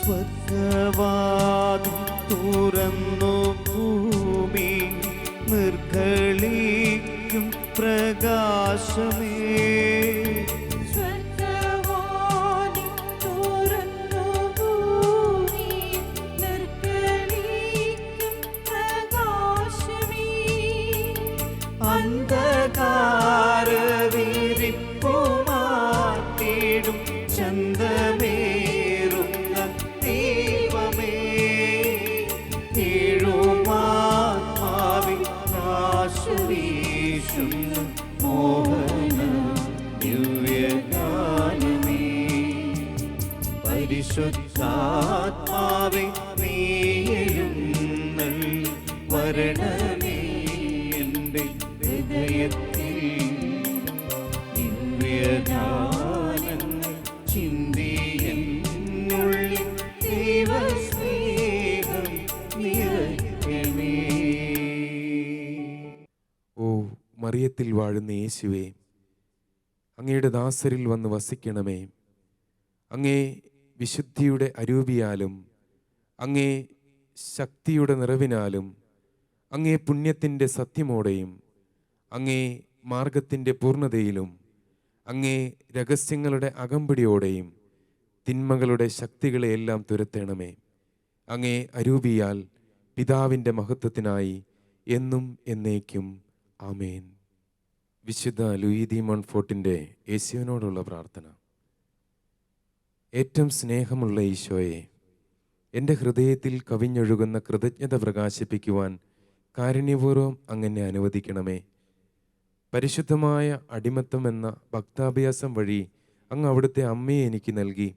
Speaker 2: സ്വർഗവാതിൽ തുറന്നു ഭൂമി നിർഗളിക്കും പ്രകാശമേ. അന്ധകാര വിരിപ്പു മാറ്റിടും ചന്തമേറുന്ന ദൈവമേ, ഏഴുമാത്മാവിൽ നാശവീശുന്ന മോഹന ദിവ്യഗാനമേ. പരിശുദ്ധാത്മാവേ നീയെഴുന്നള്ളി വരണമേ എൻ്റെ ഹൃദയത്തിൽ ദിവ്യഗാനങ്ങൾ ചിന്തി എന്നുള്ളിൽ ദൈവസ്നേഹം നിറയണേ.
Speaker 1: ഓ മറിയത്തിൽ വാഴുന്ന യേശുവേ, അങ്ങയുടെ ദാസരിൽ വന്ന് വസിക്കണമേ. അങ്ങേ വിശുദ്ധിയുടെ അരൂപിയാലും അങ്ങേ ശക്തിയുടെ നിറവിനാലും അങ്ങേ പുണ്യത്തിൻ്റെ സത്യമോടെയും അങ്ങേ മാർഗത്തിൻ്റെ പൂർണ്ണതയിലും അങ്ങേ രഹസ്യങ്ങളുടെ അകമ്പടിയോടെയും തിന്മകളുടെ ശക്തികളെയെല്ലാം തുരത്തേണമേ. അങ്ങേ അരൂപിയാൽ പിതാവിൻ്റെ മഹത്വത്തിനായി എന്നും എന്നേക്കും ആമേൻ. വിശുദ്ധ ലൂയി ദി മോൺഫോർട്ടിൻ്റെ യേശുവിനോടുള്ള പ്രാർത്ഥന. ഏറ്റവും സ്നേഹമുള്ള ഈശോയെ, എൻ്റെ ഹൃദയത്തിൽ കവിഞ്ഞൊഴുകുന്ന കൃതജ്ഞത പ്രകാശിപ്പിക്കുവാൻ കാരുണ്യപൂർവ്വം അങ്ങനെ അനുവദിക്കണമേ. പരിശുദ്ധമായ അടിമത്തം എന്ന ഭക്താഭ്യാസം വഴി അങ്ങ് അവിടുത്തെ അമ്മയെ എനിക്ക് നൽകി.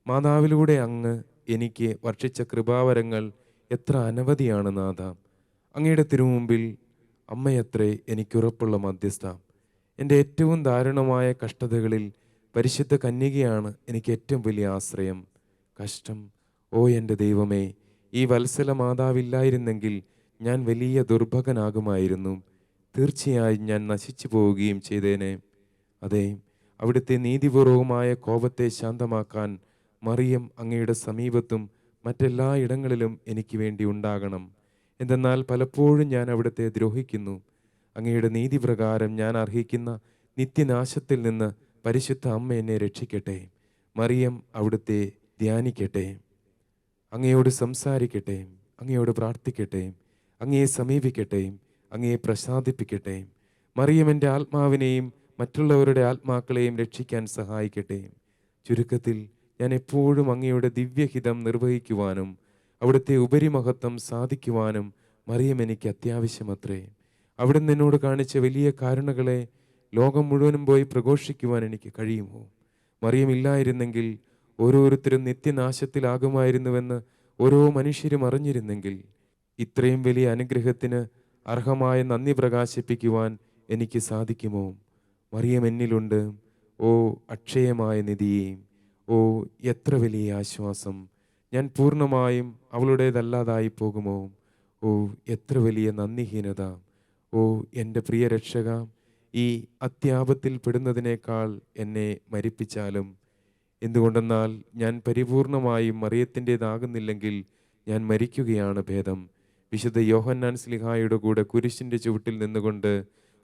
Speaker 1: മാതാവിലൂടെ അങ്ങ് എനിക്ക് വർഷിച്ച കൃപാവരങ്ങൾ എത്ര അനവധിയാണ് നാഥ. അങ്ങയുടെ തിരുമുമ്പിൽ അമ്മയത്രേ എനിക്കുറപ്പുള്ള മധ്യസ്ഥ. എൻ്റെ ഏറ്റവും ദാരുണമായ കഷ്ടതകളിൽ പരിശുദ്ധ കന്യകയാണ് എനിക്ക് ഏറ്റവും വലിയ ആശ്രയം. കഷ്ടം, ഓ എൻ്റെ ദൈവമേ, ഈ വത്സല മാതാവില്ലായിരുന്നെങ്കിൽ ഞാൻ വലിയ ദുർഭകനാകുമായിരുന്നു. തീർച്ചയായും ഞാൻ നശിച്ചു പോവുകയും ചെയ്തേനെ. അതെ, അവിടുത്തെ നീതിപൂർവമായ കോപത്തെ ശാന്തമാക്കാൻ മറിയം അങ്ങയുടെ സമീപത്തും മറ്റെല്ലാ ഇടങ്ങളിലും എനിക്ക് വേണ്ടി ഉണ്ടാകണം. എന്തെന്നാൽ പലപ്പോഴും ഞാൻ അവിടുത്തെ ദ്രോഹിക്കുന്നു. അങ്ങയുടെ നീതിപ്രകാരം ഞാൻ അർഹിക്കുന്ന നിത്യനാശത്തിൽ നിന്ന് പരിശുദ്ധ അമ്മ എന്നെ രക്ഷിക്കട്ടെ. മറിയം അവിടുത്തെ ധ്യാനിക്കട്ടെ, അങ്ങയോട് സംസാരിക്കട്ടെ, അങ്ങയോട് പ്രാർത്ഥിക്കട്ടെ, അങ്ങയെ സമീപിക്കട്ടെ, അങ്ങയെ പ്രസാദിപ്പിക്കട്ടെ. മറിയം എൻ്റെ ആത്മാവിനെയും മറ്റുള്ളവരുടെ ആത്മാക്കളെയും രക്ഷിക്കാൻ സഹായിക്കട്ടെ. ചുരുക്കത്തിൽ ഞാൻ എപ്പോഴും അങ്ങയുടെ ദിവ്യഹിതം നിർവഹിക്കുവാനും അവിടുത്തെ ഉപരിമഹത്വം സാധിക്കുവാനും മറിയം എനിക്ക് അത്യാവശ്യമത്രേ. അവിടുന്ന് എന്നോട് കാണിച്ച വലിയ കാരുണകളെ ലോകം മുഴുവനും പോയി പ്രഘോഷിക്കുവാൻ എനിക്ക് കഴിയുമോ? മറിയം ഇല്ലായിരുന്നെങ്കിൽ ഓരോരുത്തരും നിത്യനാശത്തിലാകുമായിരുന്നുവെന്ന് ഓരോ മനുഷ്യരും അറിഞ്ഞിരുന്നെങ്കിൽ ഇത്രയും വലിയ അനുഗ്രഹത്തിന് അർഹമായ നന്ദി പ്രകാശിപ്പിക്കുവാൻ എനിക്ക് സാധിക്കുമോ? മറിയം എന്നിലുണ്ട്. ഓ അക്ഷയമായ നിധിയെ, ഓ എത്ര വലിയ ആശ്വാസം! ഞാൻ പൂർണ്ണമായും അവളുടേതല്ലാതായി പോകുമോ? ഓ എത്ര വലിയ നന്ദിഹീനത! ഓ എൻ്റെ പ്രിയ രക്ഷക, ഈ അത്യാപത്തിൽ പെടുന്നതിനേക്കാൾ എന്നെ മരിപ്പിച്ചാലും. എന്തുകൊണ്ടെന്നാൽ ഞാൻ പരിപൂർണമായും മറിയത്തിൻ്റെതാകുന്നില്ലെങ്കിൽ ഞാൻ മരിക്കുകയാണ് ഭേദം. വിശുദ്ധ യോഹന്നാൻ സ്ലിഹായുടെ കൂടെ കുരിശിൻ്റെ ചുവട്ടിൽ നിന്നുകൊണ്ട്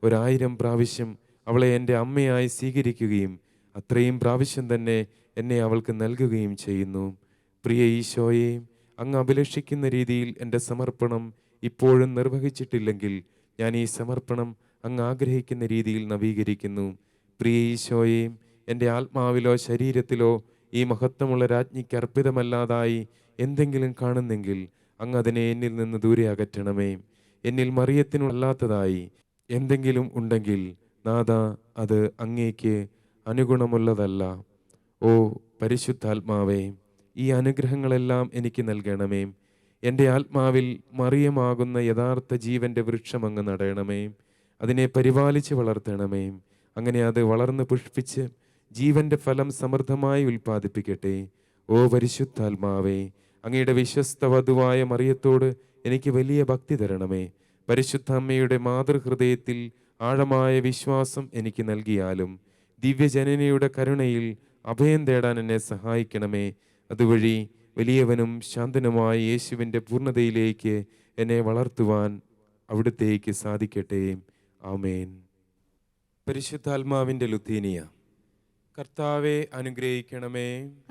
Speaker 1: 1000 പ്രാവശ്യം അവളെ എൻ്റെ അമ്മയായി സ്വീകരിക്കുകയും അത്രയും പ്രാവശ്യം തന്നെ എന്നെ അവൾക്ക് നൽകുകയും ചെയ്യുന്നു. പ്രിയ ഈശോയെ, അങ്ങ് അഭിലഷിക്കുന്ന രീതിയിൽ എൻ്റെ സമർപ്പണം ഇപ്പോഴും നിർവഹിച്ചിട്ടില്ലെങ്കിൽ ഞാൻ ഈ സമർപ്പണം അങ്ങ് ആഗ്രഹിക്കുന്ന രീതിയിൽ നവീകരിക്കുന്നു. പ്രിയ ഈശോയെ, എൻ്റെ ആത്മാവിലോ ശരീരത്തിലോ ഈ മഹത്വമുള്ള രാജ്ഞിക്ക് അർപ്പിതമല്ലാതായി എന്തെങ്കിലും കാണുന്നെങ്കിൽ അങ്ങ് അതിനെ എന്നിൽ നിന്ന് ദൂരെ അകറ്റണമേ. എന്നിൽ മറിയത്തിനല്ലാത്തതായി എന്തെങ്കിലും ഉണ്ടെങ്കിൽ നാഥ, അത് അങ്ങേക്ക് അനുഗുണമുള്ളതല്ല. ഓ പരിശുദ്ധാത്മാവേ, ഈ അനുഗ്രഹങ്ങളെല്ലാം എനിക്ക് നൽകണമേ. എൻ്റെ ആത്മാവിൽ മറിയമാകുന്ന യഥാർത്ഥ ജീവൻ്റെ വൃക്ഷം അങ്ങ് നടയണമേ. അതിനെ പരിപാലിച്ച് വളർത്തണമേ. അങ്ങനെ അത് വളർന്ന് പുഷ്പിച്ച് ജീവൻ്റെ ഫലം സമൃദ്ധമായി ഉൽപ്പാദിപ്പിക്കട്ടെ. ഓ പരിശുദ്ധാത്മാവേ, അങ്ങയുടെ വിശ്വസ്ത വധുവായ മറിയത്തോട് എനിക്ക് വലിയ ഭക്തി തരണമേ. പരിശുദ്ധ അമ്മയുടെ മാതൃഹൃദയത്തിൽ ആഴമായ വിശ്വാസം എനിക്ക് നൽകിയാലും ദിവ്യജനനിയുടെ കരുണയിൽ അഭയം തേടാൻ എന്നെ സഹായിക്കണമേ. അതുവഴി വലിയവനും ശാന്തനുമായ യേശുവിൻ്റെ പൂർണ്ണതയിലേക്ക് എന്നെ വളർത്തുവാൻ അവിടുത്തേക്ക് സാധിക്കട്ടെ. ആമേൻ. പരിശുദ്ധാത്മാവിൻ്റെ ലുത്തീനിയ. കർത്താവെ അനുഗ്രഹിക്കണമേ,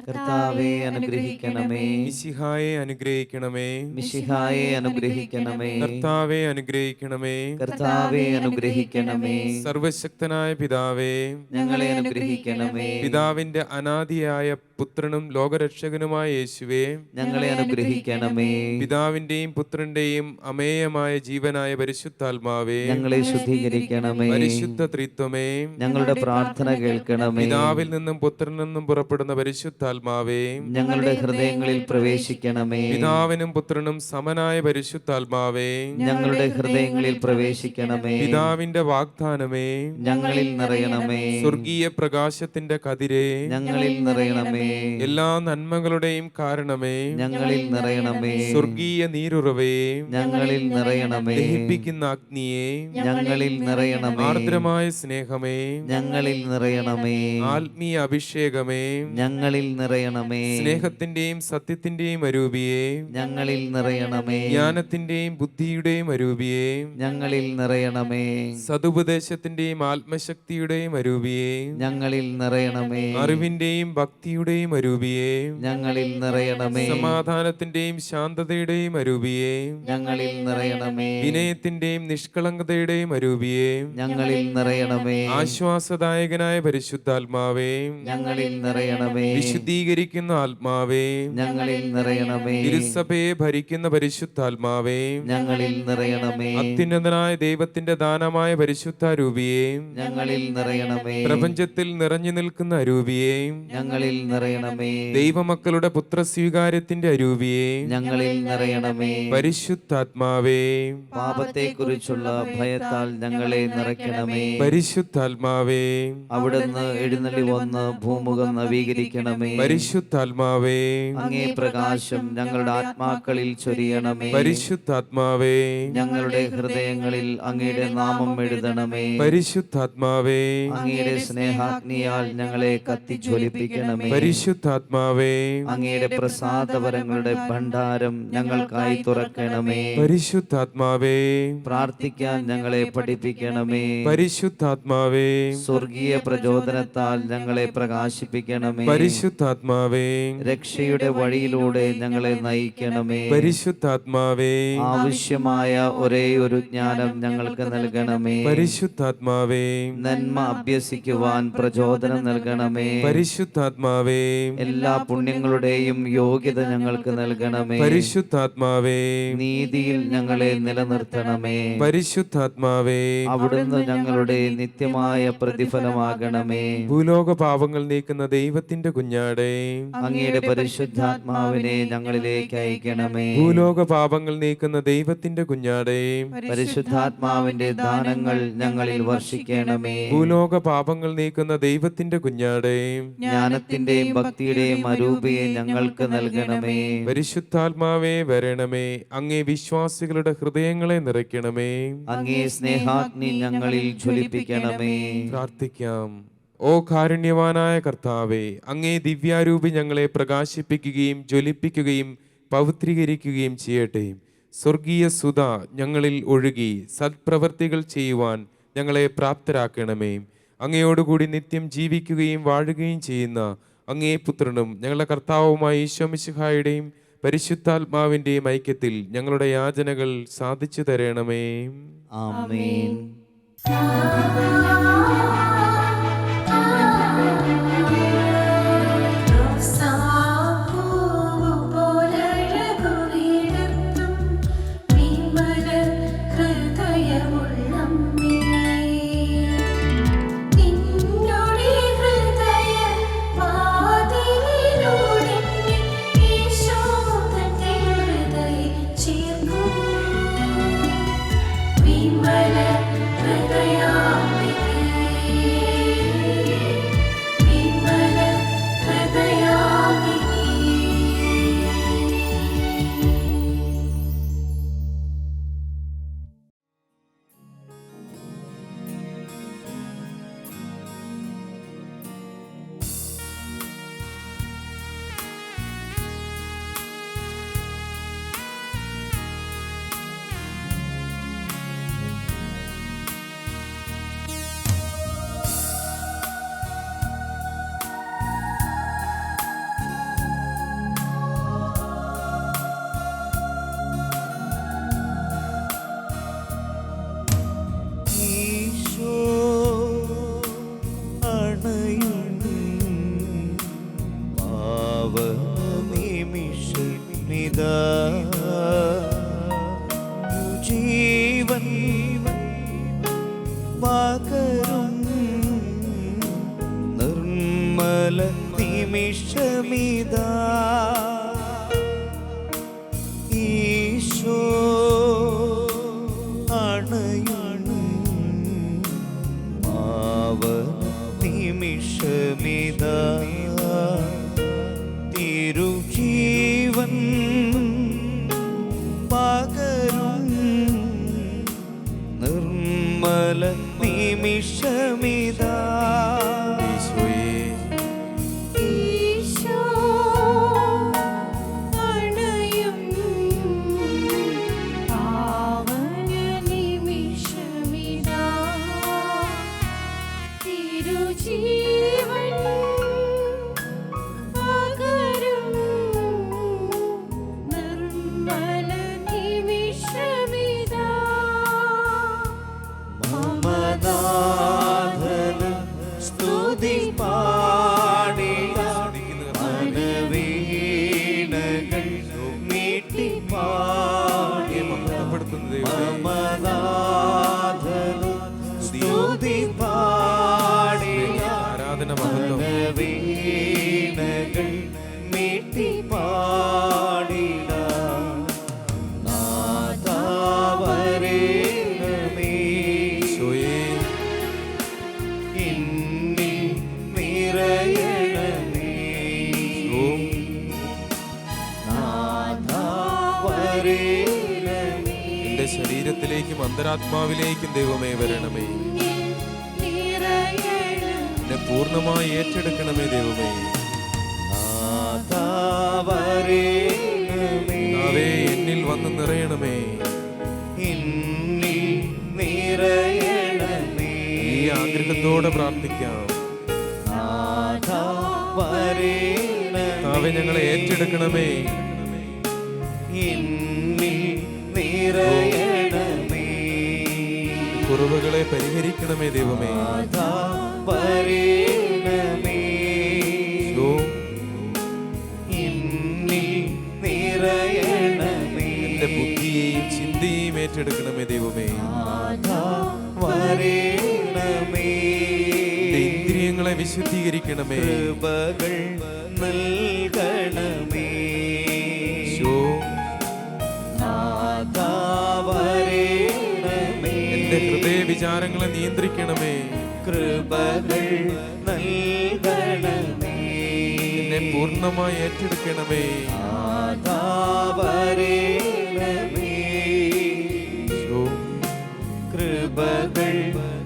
Speaker 3: കർത്താവെ അനുഗ്രഹിക്കണമേ,
Speaker 1: മിശിഹായെ അനുഗ്രഹിക്കണമേ,
Speaker 3: മിശിഹായെ അനുഗ്രഹിക്കണമേ,
Speaker 1: കർത്താവെ അനുഗ്രഹിക്കണമേ,
Speaker 3: കർത്താവെ അനുഗ്രഹിക്കണമേ.
Speaker 1: സർവശക്തനായ പിതാവേ,
Speaker 3: ഞങ്ങളെ അനുഗ്രഹിക്കണമേ,
Speaker 1: പിതാവിന്റെ അനാദിയായ പുത്രനും ലോകരക്ഷകനുമായ യേശുവേ,
Speaker 3: ഞങ്ങളെ അനുഗ്രഹിക്കണമേ.
Speaker 1: പിതാവിന്റെയും പുത്രന്റെയും അമേയമായ ജീവനായ പരിശുദ്ധാത്മാവേ,
Speaker 3: ഞങ്ങളെ ശുദ്ധീകരിക്കണമേ.
Speaker 1: പരിശുദ്ധ ത്രിത്വമേ,
Speaker 3: ഞങ്ങളുടെ പ്രാർത്ഥന കേൾക്കണമേ.
Speaker 1: പിതാവിൽ നിന്നും പുത്രനിൽ നിന്നും പുറപ്പെടുന്ന പരിശുദ്ധാത്മാവേ,
Speaker 3: ഞങ്ങളുടെ ഹൃദയങ്ങളിൽ പ്രവേശിക്കണമേ.
Speaker 1: പിതാവിനും പുത്രനും സമനായ പരിശുദ്ധാത്മാവേ,
Speaker 3: ഞങ്ങളുടെ ഹൃദയങ്ങളിൽ പ്രവേശിക്കണമേ.
Speaker 1: പിതാവിന്റെ വാഗ്ദാനമേ,
Speaker 3: ഞങ്ങളിൽ നിറയണമേ.
Speaker 1: സ്വർഗീയ പ്രകാശത്തിന്റെ കതിരേ,
Speaker 3: ഞങ്ങളിൽ നിറയണമേ.
Speaker 1: എല്ലാ നന്മകളുടെയും കാരണമേ,
Speaker 3: ഞങ്ങളിൽ നിറയണമേ.
Speaker 1: സ്വർഗീയ നീരുറവേ,
Speaker 3: ഞങ്ങളിൽ നിറയണമേ.
Speaker 1: ദഹിപ്പിക്കുന്ന അഗ്നിയെ,
Speaker 3: ഞങ്ങളിൽ നിറയണമേ.
Speaker 1: ആർദ്രമായ സ്നേഹമേ,
Speaker 3: ഞങ്ങളിൽ നിറയണമേ.
Speaker 1: ആത്മീയ അഭിഷേകമേ,
Speaker 3: ഞങ്ങളിൽ നിറയണമേ.
Speaker 1: സ്നേഹത്തിന്റെയും സത്യത്തിന്റെയും അരൂപിയെ,
Speaker 3: ഞങ്ങളിൽ നിറയണമേ.
Speaker 1: ജ്ഞാനത്തിന്റെയും ബുദ്ധിയുടെയും അരൂപിയെ,
Speaker 3: ഞങ്ങളിൽ നിറയണമേ.
Speaker 1: സതുപദേശത്തിന്റെയും ആത്മശക്തിയുടെയും അരൂപിയെ,
Speaker 3: ഞങ്ങളിൽ നിറയണമേ.
Speaker 1: അറിവിന്റെയും ഭക്തിയുടെയും അരൂപിയെ,
Speaker 3: ഞങ്ങളിൽ നിറയണമേ.
Speaker 1: സമാധാനത്തിന്റെയും ശാന്തതയുടെയും അരൂപിയെ,
Speaker 3: ഞങ്ങളിൽ നിറയണമേ.
Speaker 1: വിനയത്തിന്റെയും നിഷ്കളങ്കതയുടെയും അരൂപിയെ,
Speaker 3: ഞങ്ങളിൽ നിറയണമേ.
Speaker 1: ആശ്വാസദായകനായ പരിശുദ്ധാത്മാവേ,
Speaker 3: ഞങ്ങളിൽ നിറയണമേ.
Speaker 1: വിശുദ്ധീകരിക്കുന്ന ആത്മാവേ,
Speaker 3: ഞങ്ങളിൽ നിറയണമേ.
Speaker 1: തിരുസഭയെ ഭരിക്കുന്ന പരിശുദ്ധാത്മാവേ,
Speaker 3: ഞങ്ങളിൽ നിറയണമേ.
Speaker 1: അത്യുന്നതനായ ദൈവത്തിന്റെ ദാനമായ പരിശുദ്ധാരൂപിയെ,
Speaker 3: ഞങ്ങളിൽ നിറയണമേ.
Speaker 1: പ്രപഞ്ചത്തിൽ നിറഞ്ഞു നിൽക്കുന്ന അരൂപിയെ,
Speaker 3: ഞങ്ങളിൽ നിറയണമേ.
Speaker 1: ദൈവമക്കളുടെ പുത്രസ്വീകാര്യത്തിന്റെ അരൂപിയെ,
Speaker 3: ഞങ്ങളിൽ നിറയണമേ.
Speaker 1: പരിശുദ്ധാത്മാവേ,
Speaker 3: പാപത്തെക്കുറിച്ചുള്ള ഭയത്താൽ ഞങ്ങളെ നിറയ്ക്കണമേ.
Speaker 1: പരിശുദ്ധാത്മാവേ,
Speaker 3: അവിടുന്ന് എഴുന്നള്ളി കയറി വന്ന് ഭൂമുഖം നവീകരിക്കണമേ.
Speaker 1: പരിശുദ്ധാത്മാവേ,
Speaker 3: അങ്ങേ പ്രകാശം ഞങ്ങളുടെ ആത്മാക്കളിൽ ചൊരിയണമേ.
Speaker 1: പരിശുദ്ധാത്മാവേ,
Speaker 3: ഞങ്ങളുടെ ഹൃദയങ്ങളിൽ അങ്ങയുടെ നാമം എഴുതണമേ.
Speaker 1: പരിശുദ്ധാത്മാവേ,
Speaker 3: അങ്ങയുടെ സ്നേഹാഗ്നിയാൽ ഞങ്ങളെ കത്തിജ്വലിപ്പിക്കണമേ.
Speaker 1: പരിശുദ്ധാത്മാവേ,
Speaker 3: അങ്ങയുടെ പ്രസാദവരങ്ങളുടെ ഭണ്ഡാരം ഞങ്ങൾക്കായി തുറക്കണമേ.
Speaker 1: പരിശുദ്ധാത്മാവേ,
Speaker 3: പ്രാർത്ഥിക്കാൻ ഞങ്ങളെ പഠിപ്പിക്കണമേ.
Speaker 1: പരിശുദ്ധാത്മാവേ,
Speaker 3: സ്വർഗീയ പ്രചോദനത്താൽ ഞങ്ങളെ പ്രകാശിപ്പിക്കണമേ.
Speaker 1: പരിശുദ്ധാത്മാവേ,
Speaker 3: രക്ഷയുടെ വഴിയിലൂടെ ഞങ്ങളെ നയിക്കണമേ.
Speaker 1: പരിശുദ്ധാത്മാവേ,
Speaker 3: ആവശ്യമായ ഒരേ ഒരു ജ്ഞാനം ഞങ്ങൾക്ക് നൽകണമേ.
Speaker 1: പരിശുദ്ധാത്മാവേ,
Speaker 3: നന്മ അഭ്യസിക്കുവാൻ പ്രചോദനം നൽകണമേ.
Speaker 1: പരിശുദ്ധാത്മാവേ,
Speaker 3: എല്ലാ പുണ്യങ്ങളുടെയും യോഗ്യത ഞങ്ങൾക്ക് നൽകണമേ.
Speaker 1: പരിശുദ്ധാത്മാവേ,
Speaker 3: നീതിയിൽ ഞങ്ങളെ നിലനിർത്തണമേ.
Speaker 1: പരിശുദ്ധാത്മാവേ,
Speaker 3: അവിടുന്ന് ഞങ്ങളുടെ നിത്യമായ പ്രതിഫലമാകണമേ.
Speaker 1: ഭൂലോക പാപങ്ങൾ നീക്കുന്ന ദൈവത്തിന്റെ കുഞ്ഞാടേ,
Speaker 3: അങ്ങയുടെ പരിശുദ്ധാത്മാവിനെ ഞങ്ങളിലേക്ക് അയക്കണമേ.
Speaker 1: ഭൂലോക പാപങ്ങൾ നീക്കുന്ന ദൈവത്തിന്റെ കുഞ്ഞാടേ,
Speaker 3: പരിശുദ്ധാത്മാവിന്റെ ദാനങ്ങൾ ഞങ്ങളിൽ വർഷിക്കണമേ.
Speaker 1: ഭൂലോക പാപങ്ങൾ നീക്കുന്ന ദൈവത്തിന്റെ കുഞ്ഞാടേ,
Speaker 3: ജ്ഞാനത്തിന്റെയും ഭക്തിയുടെയും അരൂപിയെ ഞങ്ങൾക്ക് നൽകണമേ.
Speaker 1: പരിശുദ്ധാത്മാവേ വരണമേ. അങ്ങേ വിശ്വാസികളുടെ ഹൃദയങ്ങളെ നിറയ്ക്കണമേ.
Speaker 3: അങ്ങേ സ്നേഹാഗ്നി ഞങ്ങളിൽ ജ്വലിപ്പിക്കണമേ.
Speaker 1: പ്രാർത്ഥിക്കാം. ഓ കാരുണ്യവാനായ കർത്താവേ, അങ്ങേ ദിവ്യാരൂപി ഞങ്ങളെ പ്രകാശിപ്പിക്കുകയും ജ്വലിപ്പിക്കുകയും പവിത്രീകരിക്കുകയും ചെയ്യട്ടെ. സ്വർഗീയ സുധ ഞങ്ങളിൽ ഒഴുകി സത്പ്രവർത്തികൾ ചെയ്യുവാൻ ഞങ്ങളെ പ്രാപ്തരാക്കണമേ. അങ്ങയോടുകൂടി നിത്യം ജീവിക്കുകയും വാഴുകയും ചെയ്യുന്ന അങ്ങേ പുത്രനും ഞങ്ങളുടെ കർത്താവുമായ ഈശോ മിശിഹായുടെയും പരിശുദ്ധാത്മാവിൻ്റെയും ഐക്യത്തിൽ ഞങ്ങളുടെ യാചനകൾ സാധിച്ചു തരണമേ.
Speaker 3: ആമേൻ.
Speaker 2: ജീവൻ പകരും നിർമ്മല നിമിഷമിതാ ഈശോ അണയുന്നു നിമിഷമിതാ തിരുജീവൻ പകരും നിർമ്മല നിമിഷമിതാ
Speaker 1: ശരീരത്തിലേക്കും അന്തരാത്മാവിലേക്കും ദൈവമേ വരണമേ. എന്നെ പൂർണ്ണമായി ഏറ്റെടുക്കണമേ ദൈവമേ. കർത്താവേ, എന്നിൽ വന്ന് നിറയണമേ. ഈ ആഗ്രഹത്തോടെ പ്രാർത്ഥിക്കാം. കർത്താവേ, ഞങ്ങളെ ഏറ്റെടുക്കണമേ. കുറവുകളെ പരിഹരിക്കണമേ ദൈവമേ. എന്റെ ബുദ്ധിയെയും ചിന്തയെയും ഏറ്റെടുക്കണമേ ദൈവമേ. എന്റെ ഇന്ദ്രിയങ്ങളെ വിശുദ്ധീകരിക്കണമേ. എന്റെ ഹൃദയ വിചാരങ്ങളെ നിയന്ത്രിക്കണമേ.
Speaker 2: കൃപകൾ നൽകണമേ.
Speaker 1: എന്നെ പൂർണ്ണമായി ഏറ്റെടുക്കണമേ.
Speaker 2: കൃപകൾ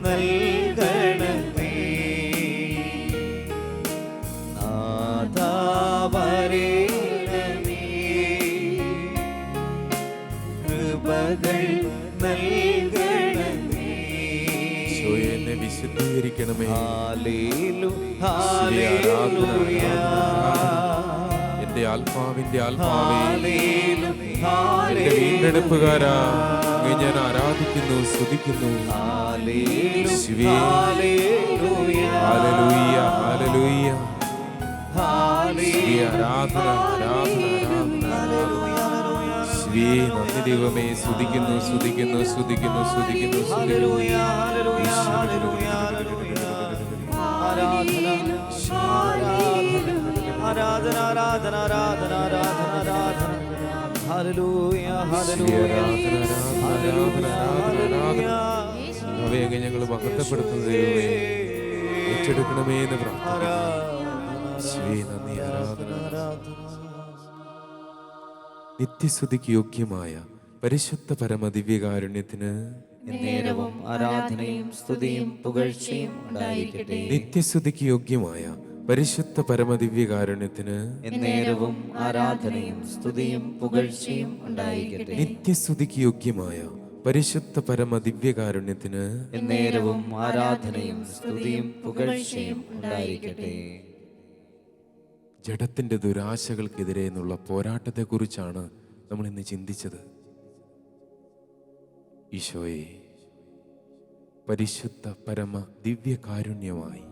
Speaker 2: നൽകണമേ. കൃപകൾ നൽകണമേ.
Speaker 1: എന്നെ വിശുദ്ധീകരിക്കണമേ. എന്റെ ആത്മാവിന്റെ ആത്മാവേ, എന്റെ വീണ്ടെടുപ്പുകാരാ, ഞാൻ ആരാധിക്കുന്നു, സ്തുതിക്കുന്നു. ശിവേ, ഹല്ലേലൂയ, ഹല്ലേലൂയ. ശിവേ, ആരാധന, ആരാധന, ആരാധന. ശിവേ, നന്ദി ദൈവമേ. സ്തുതിക്കുന്നു, സ്തുതിക്കുന്നു, സ്തുതിക്കുന്നു, സ്തുതിക്കുന്നു, സ്തുതിക്കുന്നു.
Speaker 2: ആരാധന, ആരാധന, ആരാധന, ആരാധന, ആരാധന. Hallelujah, hallelujah, hallelujah, hallelujah.
Speaker 1: അവയെ ഞങ്ങൾ മഹത്വപ്പെടുത്തുന്ന ദൈവമേ, ഏറ്റെടുക്കണമേ എന്ന് പ്രാർത്ഥിക്കുന്നു. ശിവേ, നന്ദി, ആരാധന. നിത്യസ്തുതിക്ക് യോഗ്യമായ പരിശുദ്ധ പരമദിവ്യകാരുണ്യത്തിന്
Speaker 3: നേരവും ആരാധനയും സ്തുതിയും പുകഴ്ചയും ഉണ്ടായിരിക്കട്ടെ.
Speaker 1: നിത്യസ്തുതിക്ക് യോഗ്യമായ പരിശുദ്ധ പരമദിവ്യകാരുണ്യത്തിന്
Speaker 3: നേരവും ആരാധനയും സ്തുതിയും പുകഴ്ചയും ഉണ്ടായിരിക്കട്ടെ.
Speaker 1: നിത്യസ്തുതിക്ക് യോഗ്യമായ പരിശുദ്ധ പരമദിവ്യകാരുണ്യത്തിന്
Speaker 3: നേരവും ആരാധനയും സ്തുതിയും പുകഴ്ചയും ഉണ്ടായിരിക്കട്ടെ.
Speaker 1: ജഡത്തിന്റെ ദുരാശകൾക്കെതിരെ എന്നുള്ള പോരാട്ടത്തെക്കുറിച്ചാണ് നമ്മൾ ഇന്ന് ചിന്തിച്ചത്. ഈശോയെ, പരിശുദ്ധ പരമ ദിവ്യകാരുണ്യമായി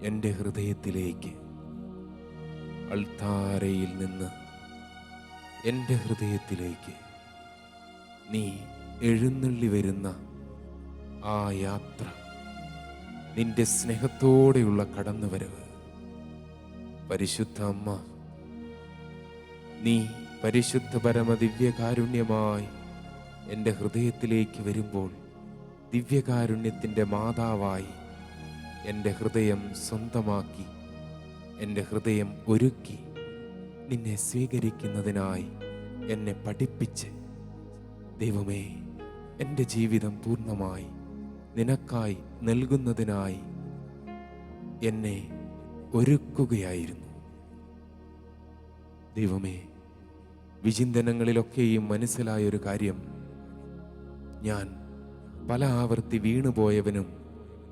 Speaker 1: എൻ്റെ ഹൃദയത്തിലേക്ക് അൾത്താരയിൽ നിന്ന് എൻ്റെ ഹൃദയത്തിലേക്ക് നീ എഴുന്നള്ളി വരുന്ന ആ യാത്ര, നിന്റെ സ്നേഹത്തോടെയുള്ള കടന്നുവരവ്, പരിശുദ്ധ അമ്മ, നീ പരിശുദ്ധ പരമ ദിവ്യകാരുണ്യമായി എൻ്റെ ഹൃദയത്തിലേക്ക് വരുമ്പോൾ ദിവ്യകാരുണ്യത്തിൻ്റെ മാതാവായി എൻ്റെ ഹൃദയം സ്വന്തമാക്കി, എൻ്റെ ഹൃദയം ഒരുക്കി നിന്നെ സ്വീകരിക്കുന്നതിനായി എന്നെ പഠിപ്പിച്ച്, ദൈവമേ, എൻ്റെ ജീവിതം പൂർണ്ണമായി നിനക്കായി നൽകുന്നതിനായി എന്നെ ഒരുക്കുകയായിരുന്നു. ദൈവമേ, വിചിന്തനങ്ങളിലൊക്കെയും മനസ്സിലായൊരു കാര്യം, ഞാൻ പല ആവർത്തി വീണുപോയവനും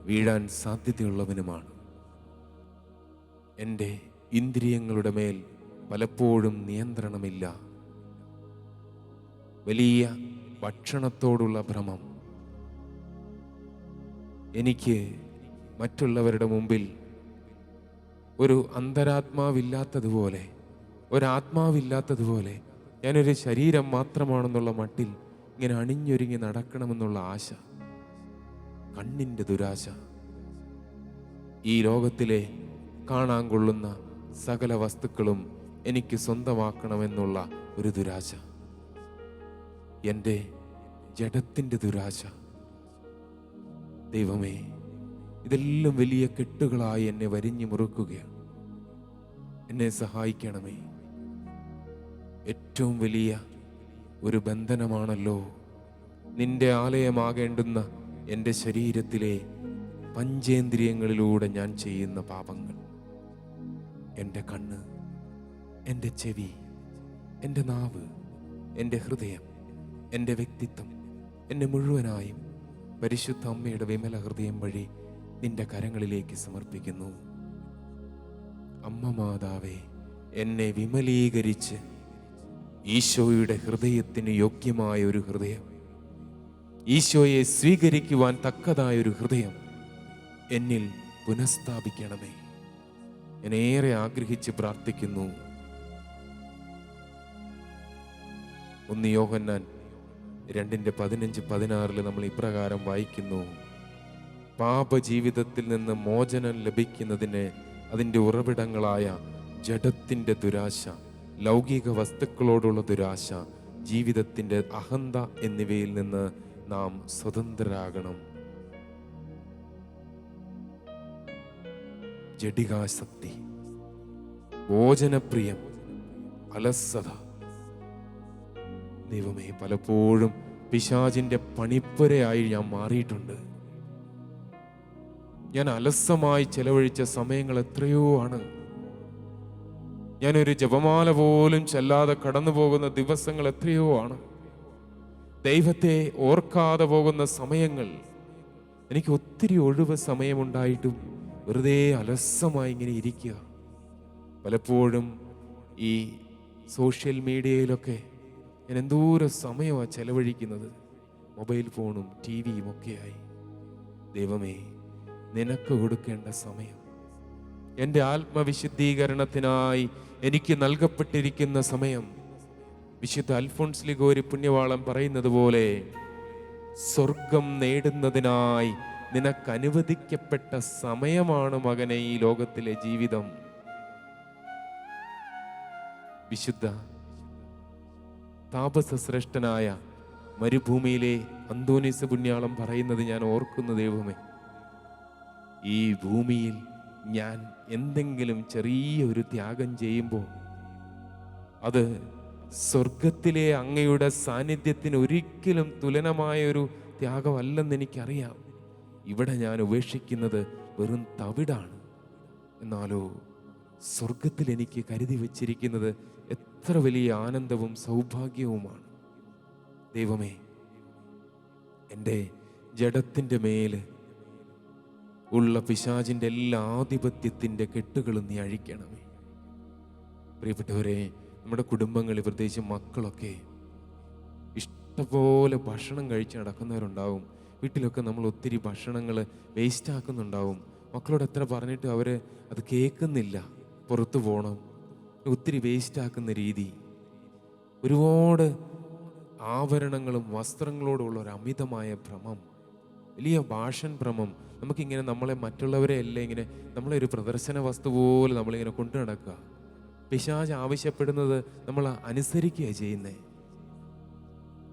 Speaker 1: വീഴാൻ സാധ്യതയുള്ളവനുമാണ്. എൻ്റെ ഇന്ദ്രിയങ്ങളുടെ മേൽ പലപ്പോഴും നിയന്ത്രണമില്ല. വലിയ ഭക്ഷണത്തോടുള്ള ഭ്രമം, എനിക്ക് മറ്റുള്ളവരുടെ മുമ്പിൽ ഒരു അന്തരാത്മാവില്ലാത്തതുപോലെ, ഒരാത്മാവില്ലാത്തതുപോലെ ഞാനൊരു ശരീരം മാത്രമാണെന്നുള്ള മട്ടിൽ ഇങ്ങനെ അണിഞ്ഞൊരുങ്ങി നടക്കണമെന്നുള്ള ആശ, കണ്ണിൻ്റെ ദുരാശ, ഈ ലോകത്തിലെ കാണാൻ കൊള്ളുന്ന സകല വസ്തുക്കളും എനിക്ക് സ്വന്തമാക്കണമെന്നുള്ള ഒരു ദുരാശ, എൻ്റെ ജഡത്തിൻ്റെ ദുരാശ. ദൈവമേ, ഇതെല്ലാം വലിയ കെട്ടുകളായി എന്നെ വരിഞ്ഞു മുറുക്കുകയാണ്. എന്നെ സഹായിക്കണമേ. ഏറ്റവും വലിയ ഒരു ബന്ധനമാണല്ലോ നിന്റെ ആലയമാകേണ്ടുന്ന എൻ്റെ ശരീരത്തിലെ പഞ്ചേന്ദ്രിയങ്ങളിലൂടെ ഞാൻ ചെയ്യുന്ന പാപങ്ങൾ, എൻ്റെ കണ്ണ്, എൻ്റെ ചെവി, എൻ്റെ നാവ്, എൻ്റെ ഹൃദയം, എൻ്റെ വ്യക്തിത്വം, എന്നെ മുഴുവനായും പരിശുദ്ധ അമ്മയുടെ വിമല ഹൃദയം വഴി നിന്റെ കരങ്ങളിലേക്ക് സമർപ്പിക്കുന്നു. അമ്മ മാതാവേ, എന്നെ വിമലീകരിച്ച് ഈശോയുടെ ഹൃദയത്തിന് യോഗ്യമായ ഒരു ഹൃദയം, ഈശോയെ സ്വീകരിക്കുവാൻ തക്കതായൊരു ഹൃദയം എന്നിൽ പുനഃസ്ഥാപിക്കണമേ. ഞാൻ ഏറെ ആഗ്രഹിച്ച് പ്രാർത്ഥിക്കുന്നു. 1 യോഹന്നാൻ 2:15-16 നമ്മൾ ഇപ്രകാരം വായിക്കുന്നു: പാപജീവിതത്തിൽ നിന്ന് മോചനം ലഭിക്കുന്നതിന് അതിൻ്റെ ഉറവിടങ്ങളായ ജഡത്തിൻ്റെ ദുരാശ, ലൗകിക വസ്തുക്കളോടുള്ള ദുരാശ, ജീവിതത്തിൻ്റെ അഹന്ത എന്നിവയിൽ നിന്ന് നാം സ്വതന്ത്രരാകണം. ജഡികാസക്തി, ഭോജനപ്രിയം, അലസത, ദൈവമേ, പലപ്പോഴും പിശാചിന്റെ പണിപ്പുരയായി ഞാൻ മാറിയിട്ടുണ്ട്. ഞാൻ അലസമായി ചെലവഴിച്ച സമയങ്ങൾ എത്രയോ ആണ്. ഞാനൊരു ജപമാല പോലും ചെല്ലാതെ കടന്നു പോകുന്ന ദിവസങ്ങൾ എത്രയോ ആണ്. ദൈവത്തെ ഓർക്കാതെ പോകുന്ന സമയങ്ങൾ, എനിക്ക് ഒത്തിരി ഒഴിവ് സമയമുണ്ടായിട്ടും വെറുതെ അലസമായി ഇങ്ങനെ ഇരിക്കുക. പലപ്പോഴും ഈ സോഷ്യൽ മീഡിയയിലൊക്കെ ഞാൻ എന്തോരം സമയമാണ് ചെലവഴിക്കുന്നത്, മൊബൈൽ ഫോണും TV-യും ഒക്കെയായി. ദൈവമേ, നിനക്ക് കൊടുക്കേണ്ട സമയം, എൻ്റെ ആത്മവിശുദ്ധീകരണത്തിനായി എനിക്ക് നൽകപ്പെട്ടിരിക്കുന്ന സമയം, വിശുദ്ധ അൽഫോൻസ് ലിഗോരി പുണ്യവാളൻ പറയുന്നത് പോലെ, സ്വർഗം നേടുന്നതിനായി നിനക്ക് അനുവദിക്കപ്പെട്ട സമയമാണ് മകനെ ഈ ലോകത്തിലെ ജീവിതം. വിശുദ്ധ താപസശ്രേഷ്ഠനായ മരുഭൂമിയിലെ അന്തോനീസ് പുണ്യാളം പറയുന്നത് ഞാൻ ഓർക്കുന്നു. ദൈവമേ, ഈ ഭൂമിയിൽ ഞാൻ എന്തെങ്കിലും ചെറിയൊരു ത്യാഗം ചെയ്യുമ്പോൾ അത് സ്വർഗത്തിലെ അങ്ങയുടെ സാന്നിധ്യത്തിന് ഒരിക്കലും തുലനമായൊരു ത്യാഗമല്ലെന്ന് എനിക്കറിയാം. ഇവിടെ ഞാൻ ഉപേക്ഷിക്കുന്നത് വെറും തവിടാണ്. എന്നാലോ സ്വർഗത്തിൽ എനിക്ക് കരുതി വച്ചിരിക്കുന്നത് എത്ര വലിയ ആനന്ദവും സൗഭാഗ്യവുമാണ്. ദൈവമേ, എൻ്റെ ജഡത്തിൻ്റെ മേല് ഉള്ള പിശാചിൻ്റെ എല്ലാ ആധിപത്യത്തിൻ്റെ കെട്ടുകളും നീ അഴിക്കണമേ. പ്രിയപ്പെട്ടവരെ, നമ്മുടെ കുടുംബങ്ങളിൽ പ്രത്യേകിച്ച് മക്കളൊക്കെ ഇഷ്ടംപോലെ ഭക്ഷണം കഴിച്ച് നടക്കുന്നവരുണ്ടാവും. വീട്ടിലൊക്കെ നമ്മൾ ഒത്തിരി ഭക്ഷണങ്ങൾ വേസ്റ്റ് ആക്കുന്നുണ്ടാവും. മക്കളോട് എത്ര പറഞ്ഞിട്ട് അവർ അത് കേൾക്കുന്നില്ല. പുറത്തു പോകണം, ഒത്തിരി വേസ്റ്റ് ആക്കുന്ന രീതി, ഒരുപാട് ആഭരണങ്ങളും വസ്ത്രങ്ങളോടുള്ള ഒരു അമിതമായ ഭ്രമം, വലിയ ഭാഷൻ ഭ്രമം. നമുക്കിങ്ങനെ നമ്മളെ മറ്റുള്ളവരെ എല്ലാം ഇങ്ങനെ നമ്മളെ ഒരു പ്രദർശന വസ്തു പോലെ നമ്മളിങ്ങനെ കൊണ്ടു നടക്കുക. പിശാച് ആവശ്യപ്പെടുന്നത് നമ്മൾ അനുസരിക്കുകയാണ് ചെയ്യുന്നത്.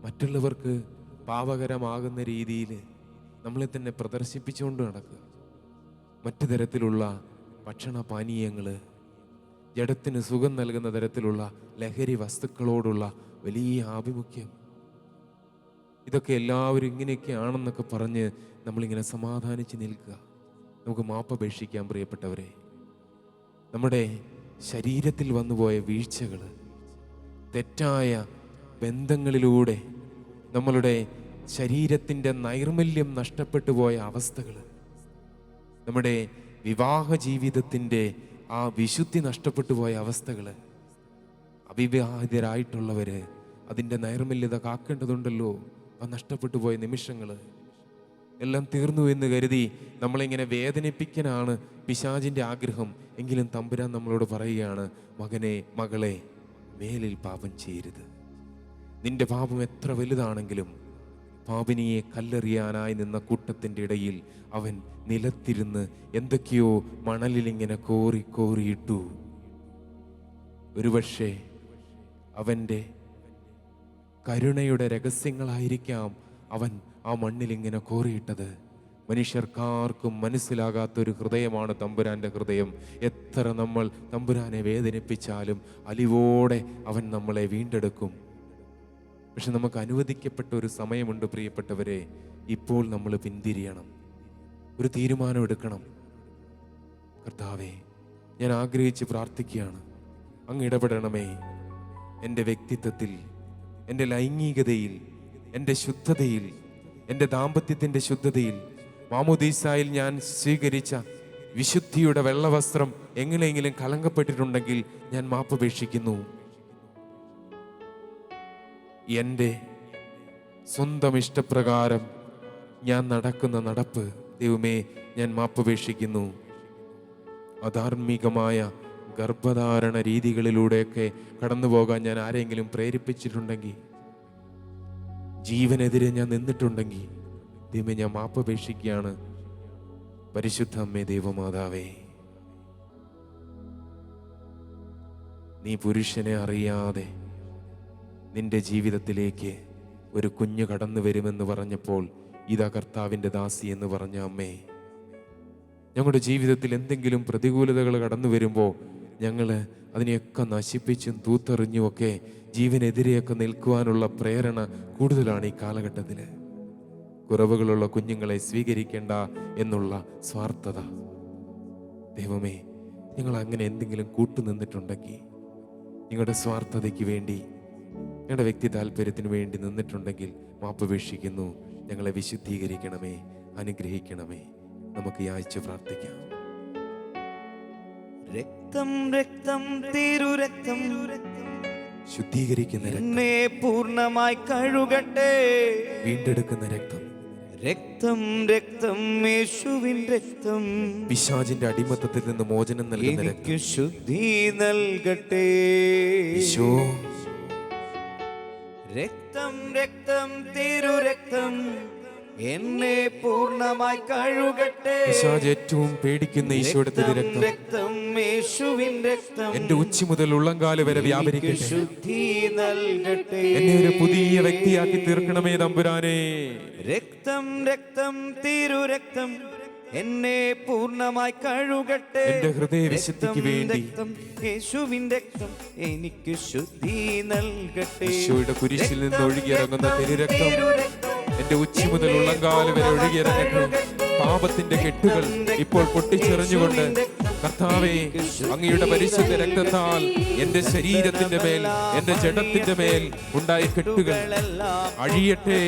Speaker 1: മറ്റുള്ളവർക്ക് പാപകരമാകുന്ന രീതിയിൽ നമ്മളെ തന്നെ പ്രദർശിപ്പിച്ചുകൊണ്ട് നടക്കുക. മറ്റു തരത്തിലുള്ള ഭക്ഷണപാനീയങ്ങൾ, ജഡത്തിന് സുഖം നൽകുന്ന തരത്തിലുള്ള ലഹരി വസ്തുക്കളോടുള്ള വലിയ ആഭിമുഖ്യം, ഇതൊക്കെ എല്ലാവരും ഇങ്ങനെയൊക്കെയാണെന്നൊക്കെ പറഞ്ഞ് നമ്മളിങ്ങനെ സമാധാനിച്ച് നിൽക്കുക. നമുക്ക് മാപ്പപേക്ഷിക്കാം പ്രിയപ്പെട്ടവരെ. നമ്മുടെ ശരീരത്തിൽ വന്നുപോയ വീഴ്ചകൾ, തെറ്റായ ബന്ധങ്ങളിലൂടെ നമ്മളുടെ ശരീരത്തിൻ്റെ നൈർമല്യം നഷ്ടപ്പെട്ടു പോയ അവസ്ഥകൾ, നമ്മുടെ വിവാഹ ജീവിതത്തിൻ്റെ ആ വിശുദ്ധി നഷ്ടപ്പെട്ടു പോയ അവസ്ഥകൾ, അവിവാഹിതരായിട്ടുള്ളവർ അതിൻ്റെ നൈർമല്യത കാക്കേണ്ടതുണ്ടല്ലോ. ആ നഷ്ടപ്പെട്ടു പോയ നിമിഷങ്ങൾ എല്ലാം തീർന്നു എന്ന് കരുതി നമ്മളിങ്ങനെ വേദനിപ്പിക്കാനാണ് പിശാചിൻ്റെ ആഗ്രഹം. എങ്കിലും തമ്പുരാൻ നമ്മളോട് പറയുകയാണ്, മകനെ, മകളെ, മേലിൽ പാപം ചെയ്യരുത്. നിന്റെ പാപം എത്ര വലുതാണെങ്കിലും പാപിനിയെ കല്ലെറിയാനായി നിന്ന കൂട്ടത്തിൻ്റെ ഇടയിൽ അവൻ നിലത്തിരുന്ന് എന്തൊക്കെയോ മണലിലിങ്ങനെ കോറി കോറിയിട്ടു. ഒരുപക്ഷെ അവൻ്റെ കരുണയുടെ രഹസ്യങ്ങളായിരിക്കാം അവൻ ആ മണ്ണിലിങ്ങനെ കോറിയിട്ടത്. മനുഷ്യർക്കാർക്കും മനസ്സിലാകാത്തൊരു ഹൃദയമാണ് തമ്പുരാൻ്റെ ഹൃദയം. എത്ര നമ്മൾ തമ്പുരാനെ വേദനിപ്പിച്ചാലും അലിവോടെ അവൻ നമ്മളെ വീണ്ടെടുക്കും. പക്ഷെ നമുക്ക് അനുവദിക്കപ്പെട്ട ഒരു സമയമുണ്ട് പ്രിയപ്പെട്ടവരെ. ഇപ്പോൾ നമ്മൾ പിന്തിരിയണം, ഒരു തീരുമാനം എടുക്കണം. കർത്താവേ, ഞാൻ ആഗ്രഹിച്ച് പ്രാർത്ഥിക്കുകയാണ്, അങ്ങ് ഇടപെടണമേ. എൻ്റെ വ്യക്തിത്വത്തിൽ, എൻ്റെ ലൈംഗികതയിൽ, എൻ്റെ ശുദ്ധതയിൽ, എൻ്റെ ദാമ്പത്യത്തിൻ്റെ ശുദ്ധതയിൽ, മാമോദീസായിൽ ഞാൻ സ്വീകരിച്ച വിശുദ്ധിയുടെ വെള്ളവസ്ത്രം എങ്ങനെയെങ്കിലും കളങ്കപ്പെട്ടിട്ടുണ്ടെങ്കിൽ ഞാൻ മാപ്പപേക്ഷിക്കുന്നു. എൻ്റെ സ്വന്തം ഇഷ്ടപ്രകാരം ഞാൻ നടക്കുന്ന നടപ്പ് ദൈവമേ ഞാൻ മാപ്പപേക്ഷിക്കുന്നു. അധാർമികമായ ഗർഭധാരണ രീതികളിലൂടെയൊക്കെ കടന്നു പോകാൻ ഞാൻ ആരെങ്കിലും പ്രേരിപ്പിച്ചിട്ടുണ്ടെങ്കിൽ, ജീവനെതിരെ ഞാൻ നിന്നിട്ടുണ്ടെങ്കിൽ ദൈവമേ ഞാൻ മാപ്പപേക്ഷിക്കുകയാണ്. പരിശുദ്ധ അമ്മേ, ദൈവമാതാവേ, നീ പുരുഷനെ അറിയാതെ നിന്റെ ജീവിതത്തിലേക്ക് ഒരു കുഞ്ഞ് കടന്നു വരുമെന്ന് പറഞ്ഞപ്പോൾ ഇതാ കർത്താവിൻ്റെ ദാസി എന്ന് പറഞ്ഞ അമ്മേ, ഞങ്ങളുടെ ജീവിതത്തിൽ എന്തെങ്കിലും പ്രതികൂലതകൾ കടന്നു വരുമ്പോൾ ഞങ്ങൾ അതിനെയൊക്കെ നശിപ്പിച്ചും തൂത്തെറിഞ്ഞുമൊക്കെ ജീവനെതിരെയൊക്കെ നിൽക്കുവാനുള്ള പ്രേരണ കൂടുതലാണ് ഈ കാലഘട്ടത്തിൽ. കുറവുകളുള്ള കുഞ്ഞുങ്ങളെ സ്വീകരിക്കേണ്ട എന്നുള്ള സ്വാർത്ഥത. ദൈവമേ, നിങ്ങൾ അങ്ങനെ എന്തെങ്കിലും കൂട്ടുനിന്നിട്ടുണ്ടെങ്കിൽ, നിങ്ങളുടെ സ്വാർത്ഥതയ്ക്ക് വേണ്ടി, ഞങ്ങളുടെ വ്യക്തി താല്പര്യത്തിന് വേണ്ടി നിന്നിട്ടുണ്ടെങ്കിൽ മാപ്പപേക്ഷിക്കുന്നു. ഞങ്ങളെ വിശുദ്ധീകരിക്കണമേ, അനുഗ്രഹിക്കണമേ. നമുക്ക് യാചിച്ച് പ്രാർത്ഥിക്കാം.
Speaker 2: രക്തം രക്തം തിരുരക്തം
Speaker 1: ശുദ്ധീകരിക്കുന്ന രക്തം,
Speaker 2: എന്നെ പൂർണ്ണമായി കഴുകട്ടെ.
Speaker 1: വീണ്ടെടുക്കുന്ന രക്തം,
Speaker 2: രക്തം രക്തം യേശുവിൻ രക്തം,
Speaker 1: പിശാചിന്റെ അടിമത്തത്തിൽ നിന്ന് മോചനം നൽകുന്ന
Speaker 2: എനിക്ക്
Speaker 1: രക്തം.
Speaker 2: ശുദ്ധി നൽകട്ടെ.
Speaker 1: ഈശോ,
Speaker 2: രക്തം രക്തം തിരുരക്തം എന്നെ പൂർണ്ണമായി കഴുകട്ടെ.
Speaker 1: പിശാച് ഏറ്റവും പേടിക്കുന്ന ഈശോയുടെ തിരുരക്തം
Speaker 2: രക്തം യേശുവിൻ രക്തം,
Speaker 1: എന്റെ ഉച്ചി മുതൽ ഉള്ളംകാല് വരെ വ്യാപരിക്കട്ടെ.
Speaker 2: ശുദ്ധി നൽകട്ടെ.
Speaker 1: എന്നെ ഒരു പുതിയ വ്യക്തിയാക്കി തീർക്കണമേ തമ്പുരാനെ.
Speaker 2: രക്തം രക്തം തിരുരക്തം എന്നെ പൂർണ്ണമായി കഴുകട്ടെ.
Speaker 1: എന്റെ ഹൃദയവിശുദ്ധിക്ക് വേണ്ടി
Speaker 2: യേശുവിൻ രക്തം എനിക്ക് ശുദ്ധി നൽകട്ടെ.
Speaker 1: ഈശോയുടെ കുരിശിൽ നിന്ന് ഒഴുകിയിറങ്ങുന്ന തിരുരക്തം എന്റെ ഉച്ചി മുതൽ ഉള്ളംകാല് വരെ ഒഴുകിയിറങ്ങട്ടെ. പാപത്തിന്റെ കെട്ടുകൾ ഇപ്പോൾ പൊട്ടിച്ചെറിഞ്ഞുകൊണ്ട് കർത്താവേ, അങ്ങയുടെ പരിശുദ്ധ രക്തത്താൽ എന്റെ ശരീരത്തിന്റെ മേൽ, എന്റെ ജഡത്തിന്റെ മേൽ ഉണ്ടായ കെട്ടുകൾ അഴിയട്ടെ.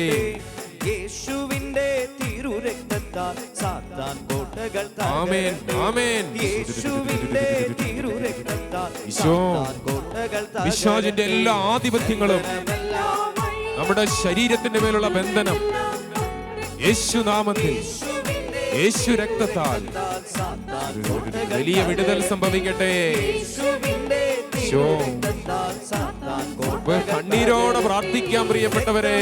Speaker 2: യേശുവിന്റെ തിരുരക്തത്താൽ സാത്താൻ കോട്ടകൾ
Speaker 1: ആമേൻ, ആമേൻ.
Speaker 2: യേശുവിന്റെ തിരുരക്തത്താൽ
Speaker 1: ഈശോ,
Speaker 2: സാത്താൻ കോട്ടകൾ
Speaker 1: പിശാചിന്റെ എല്ലാ ആധിപത്യങ്ങളും, നമ്മുടെ ശരീരത്തിന്റെ മേലുള്ള ബന്ധനം യേശുനാമത്തിൽ, യേശു രക്തത്താൽ വലിയ വിടുതൽ സംഭവിക്കട്ടെ. ഈശോ, കണ്ണീരോടെ പ്രാർത്ഥിക്കാം പ്രിയപ്പെട്ടവരെ.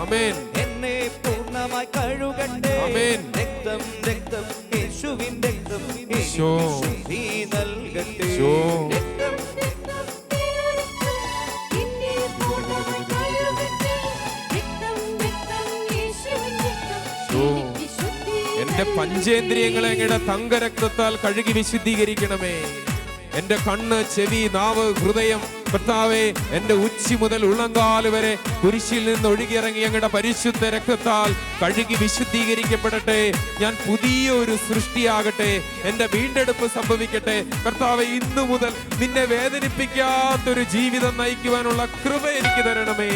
Speaker 1: ആമേൻ,
Speaker 2: എന്നെ പൂർണ്ണമായി കഴുകട്ടെ.
Speaker 1: ആമേൻ.
Speaker 2: രക്തം രക്തം യേശുവിൻ രക്തം
Speaker 1: ഈശോ,
Speaker 2: ശുദ്ധി നൽകട്ടെ.
Speaker 1: ഈശോ, എന്റെ പഞ്ചേന്ദ്രിയങ്ങളെ അങ്ങയുടെ തങ്കരക്തത്താൽ കഴുകി വിശുദ്ധീകരിക്കണമേ. എന്റെ കണ്ണ്, ചെവി, നാവ്, ഹൃദയം, കർത്താവേ, എന്റെ ഉച്ചി മുതൽ ഉള്ളങ്കാല് വരെ കുരിശിൽ നിന്ന് ഒഴുകിയിറങ്ങി അങ്ങയുടെ പരിശുദ്ധ രക്തത്താൽ കഴുകി വിശുദ്ധീകരിക്കപ്പെടട്ടെ. ഞാൻ പുതിയ ഒരു സൃഷ്ടിയാകട്ടെ. എന്റെ വീണ്ടെടുപ്പ് സംഭവിക്കട്ടെ. കർത്താവേ, ഇന്നു മുതൽ നിന്നെ വേദനിപ്പിക്കാത്തൊരു ജീവിതം നയിക്കുവാനുള്ള കൃപ എനിക്ക് തരണമേ.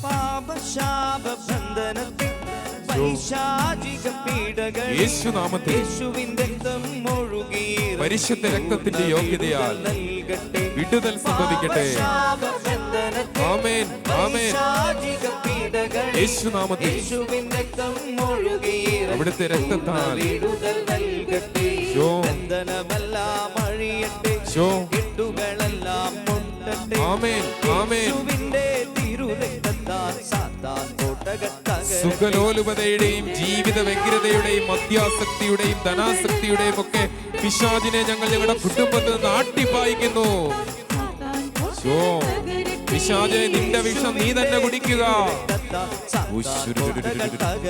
Speaker 2: പാപശാപബന്ധനത്തിൽ പൈശാചിക പീഡകൾ
Speaker 1: യേശുനാമത്തിൽ,
Speaker 2: യേശുവിൻ രക്തം ഒഴുകി
Speaker 1: പരിശുദ്ധ രക്തത്തിന്റെ യോഗ്യതയാൽ
Speaker 2: നൽകട്ടെ.
Speaker 1: വിടുതൽ സംഭവിക്കട്ടെ.
Speaker 2: പാപശാപബന്ധനത്തിൽ
Speaker 1: ആമേൻ, ആമേൻ.
Speaker 2: പൈശാചിക പീഡകൾ
Speaker 1: യേശുനാമത്തിൽ,
Speaker 2: യേശുവിൻ രക്തം ഒഴുകി
Speaker 1: അവിടുത്തെ രക്തത്താൽ
Speaker 2: വിടുതൽ നൽകട്ടെ.
Speaker 1: ഈശോ,
Speaker 2: ബന്ധനമെല്ലാം അഴിയട്ടെ.
Speaker 1: ഈശോ,
Speaker 2: കെട്ടുകളെല്ലാം പൊട്ടട്ടെ.
Speaker 1: ആമേൻ, ആമേൻ.
Speaker 2: യേശുവിന്റെ തിരുരക്തത്താൽ സാത്താൻ കോട്ടകൾ തകരട്ടെ.
Speaker 1: സുഖലോലുപതയുടെയും ജീവിത വ്യഗ്രതയുടെയും മദ്യാസക്തിയുടെയും ധനാസക്തിയുടെയും ഒക്കെ പിശാചിനെ ഞങ്ങൾ ഞങ്ങളുടെ കുടുംബത്തിൽ നിന്ന് ആട്ടിപ്പായിക്കുന്നു. ഈശോ, പിശാചേ, നിന്റെ വിഷം നീ തന്നെ കുടിക്കുക.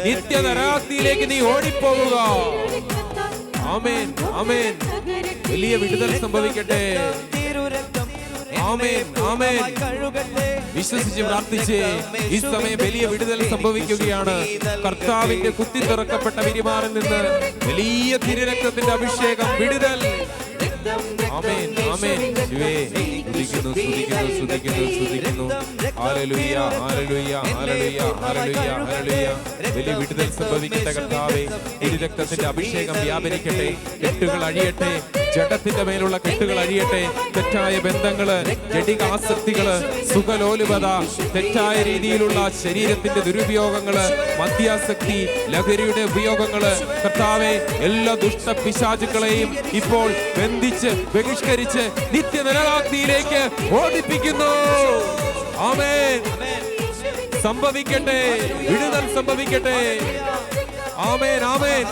Speaker 1: നിത്യനരകത്തിലേക്ക് നീ ഓടിപ്പോവുക. ആമേൻ ആമേൻ. വലിയ വിടുതൽ സംഭവിക്കട്ടെ.
Speaker 2: തിരുരക്തം
Speaker 1: ആമേൻ ആമേൻ.
Speaker 2: കഴുകട്ടെ.
Speaker 1: വിശ്വസിച്ച് പ്രാർത്ഥിച്ച് ഈ സമയം വലിയ വിടുതൽ സംഭവിക്കുകയാണ്. കർത്താവിന്റെ കുത്തി തുറക്കപ്പെട്ട വിരിമാറിൽ നിന്ന് വലിയ തിരുരക്തത്തിന്റെ അഭിഷേകം, വിടുതൽ. ആമേൻ ആമേൻ. സ്തുതിക്കുന്നു സ്തുതിക്കുന്നു സ്തുതിക്കുന്നു സ്തുതിക്കുന്നു. Hallelujah hallelujah hallelujah hallelujah hallelujah. വലിയ വിടുതൽ സംഭവിക്കട്ടെ കർത്താവേ. തിരുരക്തത്തിന്റെ അഭിഷേകം വ്യാപരിക്കട്ടെ. കെട്ടുകൾ അഴിയട്ടെ. ജഡത്തിന്റെ മേലുള്ള കെട്ടുകൾ അഴിയട്ടെ. തെറ്റായ ബന്ധങ്ങള്, ജഡികാസക്തികള്, സുഖലോലുപത, തെറ്റായ രീതിയിലുള്ള ശരീരത്തിന്റെ ദുരുപയോഗങ്ങള്, മദ്യാസക്തി, ലഹരിയുടെ ഉപയോഗങ്ങള്, കർത്താവെ എല്ലാ ദുഷ്ട പിശാചുക്കളെയും ഇപ്പോൾ ബന്ധിച്ച് ബഹിഷ്കരിച്ച് നിത്യനരകാഗ്നിയിലേക്ക് ഓടിപ്പിക്കുന്നു. ആമേൻ. സംഭവിക്കട്ടെ, വിടുതൽ സംഭവിക്കട്ടെ. ആമേൻ ആമേൻ.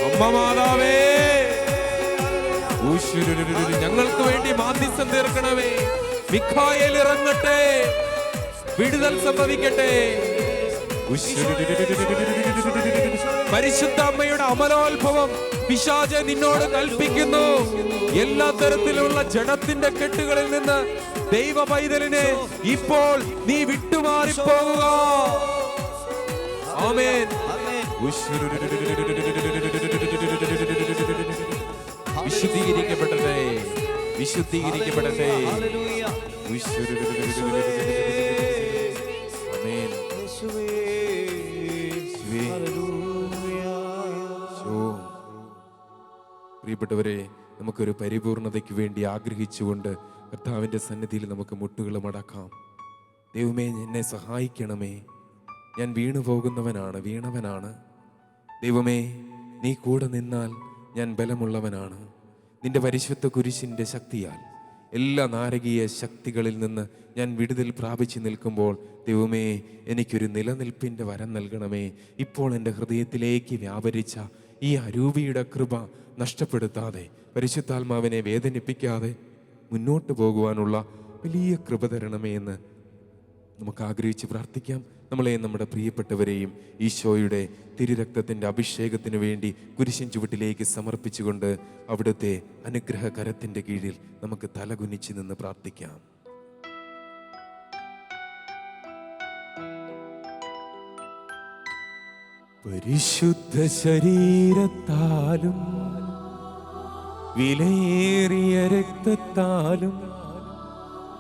Speaker 1: അമ്മ മാതാവേ, ഞങ്ങൾക്ക് വേണ്ടി മാധ്യസ്ഥം തീർക്കണമേ. മിഖായേൽ ഇറങ്ങട്ടെ, വിടുതൽ സംഭവിക്കട്ടെ. പരിശുദ്ധ അമ്മയുടെ അമലോത്ഭവം പിശാച് നിന്നോട് കൽപ്പിക്കുന്നു. എല്ലാ തരത്തിലുള്ള ജഡത്തിന്റെ കെട്ടുകളിൽ നിന്ന് ദൈവ പൈതലിനെ ഇപ്പോൾ നീ വിട്ടുമാറിപ്പോകുക. ആമേൻ. വിശുദ്ധീകരിക്കപ്പെടട്ടെ, വിശുദ്ധീകരിക്കപ്പെടട്ടെ. ആമേൻ. പ്രിയപ്പെട്ടവരെ, നമുക്കൊരു പരിപൂർണതയ്ക്ക് വേണ്ടി ആഗ്രഹിച്ചുകൊണ്ട് കർത്താവിൻ്റെ സന്നിധിയിൽ നമുക്ക് മുട്ടുകൾ മടക്കാം. ദൈവമേ, എന്നെ സഹായിക്കണമേ. ഞാൻ വീണവനാണ്. ദൈവമേ, നീ കൂടെ നിന്നാൽ ഞാൻ ബലമുള്ളവനാണ്. നിന്റെ പരിശുദ്ധ കുരിശിൻ്റെ ശക്തിയാൽ എല്ലാ നാരകീയ ശക്തികളിൽ നിന്ന് ഞാൻ വിടുതൽ പ്രാപിച്ചു നിൽക്കുമ്പോൾ ദൈവമേ, എനിക്കൊരു നിലനിൽപ്പിൻ്റെ വരം നൽകണമേ. ഇപ്പോൾ എൻ്റെ ഹൃദയത്തിലേക്ക് വ്യാപരിച്ച ഈ അരൂപിയുടെ കൃപ നഷ്ടപ്പെടുത്താതെ, പരിശുദ്ധാത്മാവിനെ വേദനിപ്പിക്കാതെ മുന്നോട്ട് പോകുവാനുള്ള വലിയ കൃപ തരണമേ എന്ന് നമുക്ക് ആഗ്രഹിച്ച് പ്രാർത്ഥിക്കാം. നമ്മളെ നമ്മുടെ പ്രിയപ്പെട്ടവരെയും ഈശോയുടെ തിരുരക്തത്തിൻ്റെ അഭിഷേകത്തിന് വേണ്ടി കുരിശിൻ ചുവട്ടിലേക്ക് സമർപ്പിച്ചുകൊണ്ട് അവിടുത്തെ അനുഗ്രഹ കരത്തിൻ്റെ കീഴിൽ നമുക്ക് തലകുനിച്ച് നിന്ന് പ്രാർത്ഥിക്കാം. പരിശുദ്ധ ശരീരത്താലും വിലയേറിയ രക്തത്താലും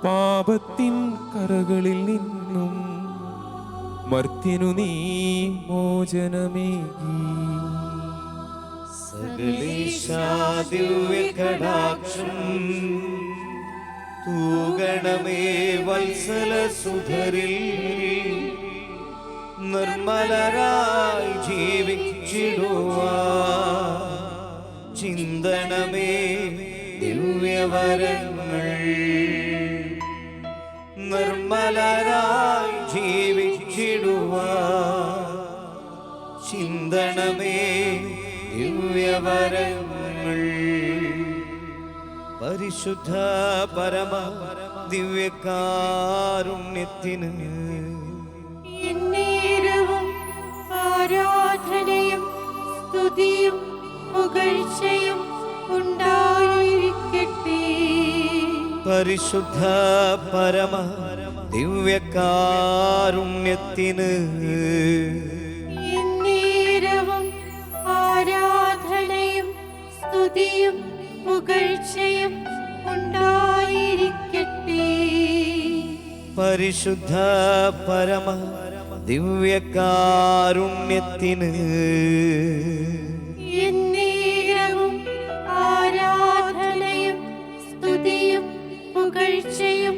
Speaker 1: പാപത്തിൻ കറകളിൽ നിന്നും മർത്യനു നീ മോചനമേകി.
Speaker 2: സകലേശാ ദിവ്യകടാക്ഷം തൂഗണമേ വത്സല സുധരിൽ നിർമ്മലരായി ജീവിച്ചിടുവാൻ ചിന്തണമേ ദിവ്യവരങ്ങൾ. നിർമ്മലരായി ജീവിച്ചിടുവാൻ ചിന്തണമേ ദിവ്യവരങ്ങൾ. പരിശുദ്ധ പരമ ദിവ്യകാരുണ്യത്തിന്
Speaker 4: എന്നേരവും ആരാധനയും സ്തുതിയും പുകഴ്ചയും ഉണ്ടായിരിക്കട്ടെ.
Speaker 2: പരിശുദ്ധ പരമ ദിവ്യകാരുണ്യത്തിന്
Speaker 4: എന്നേരവും ആരാധനയും സ്തുതിയും പുകഴ്ചയും ഉണ്ടായിരിക്കട്ടെ.
Speaker 2: പരിശുദ്ധ പരമ ദിവ്യകാരുണ്യത്തിന്
Speaker 4: എന്നേരവും ആരാധനയും സ്തുതിയും പുകഴ്ചയും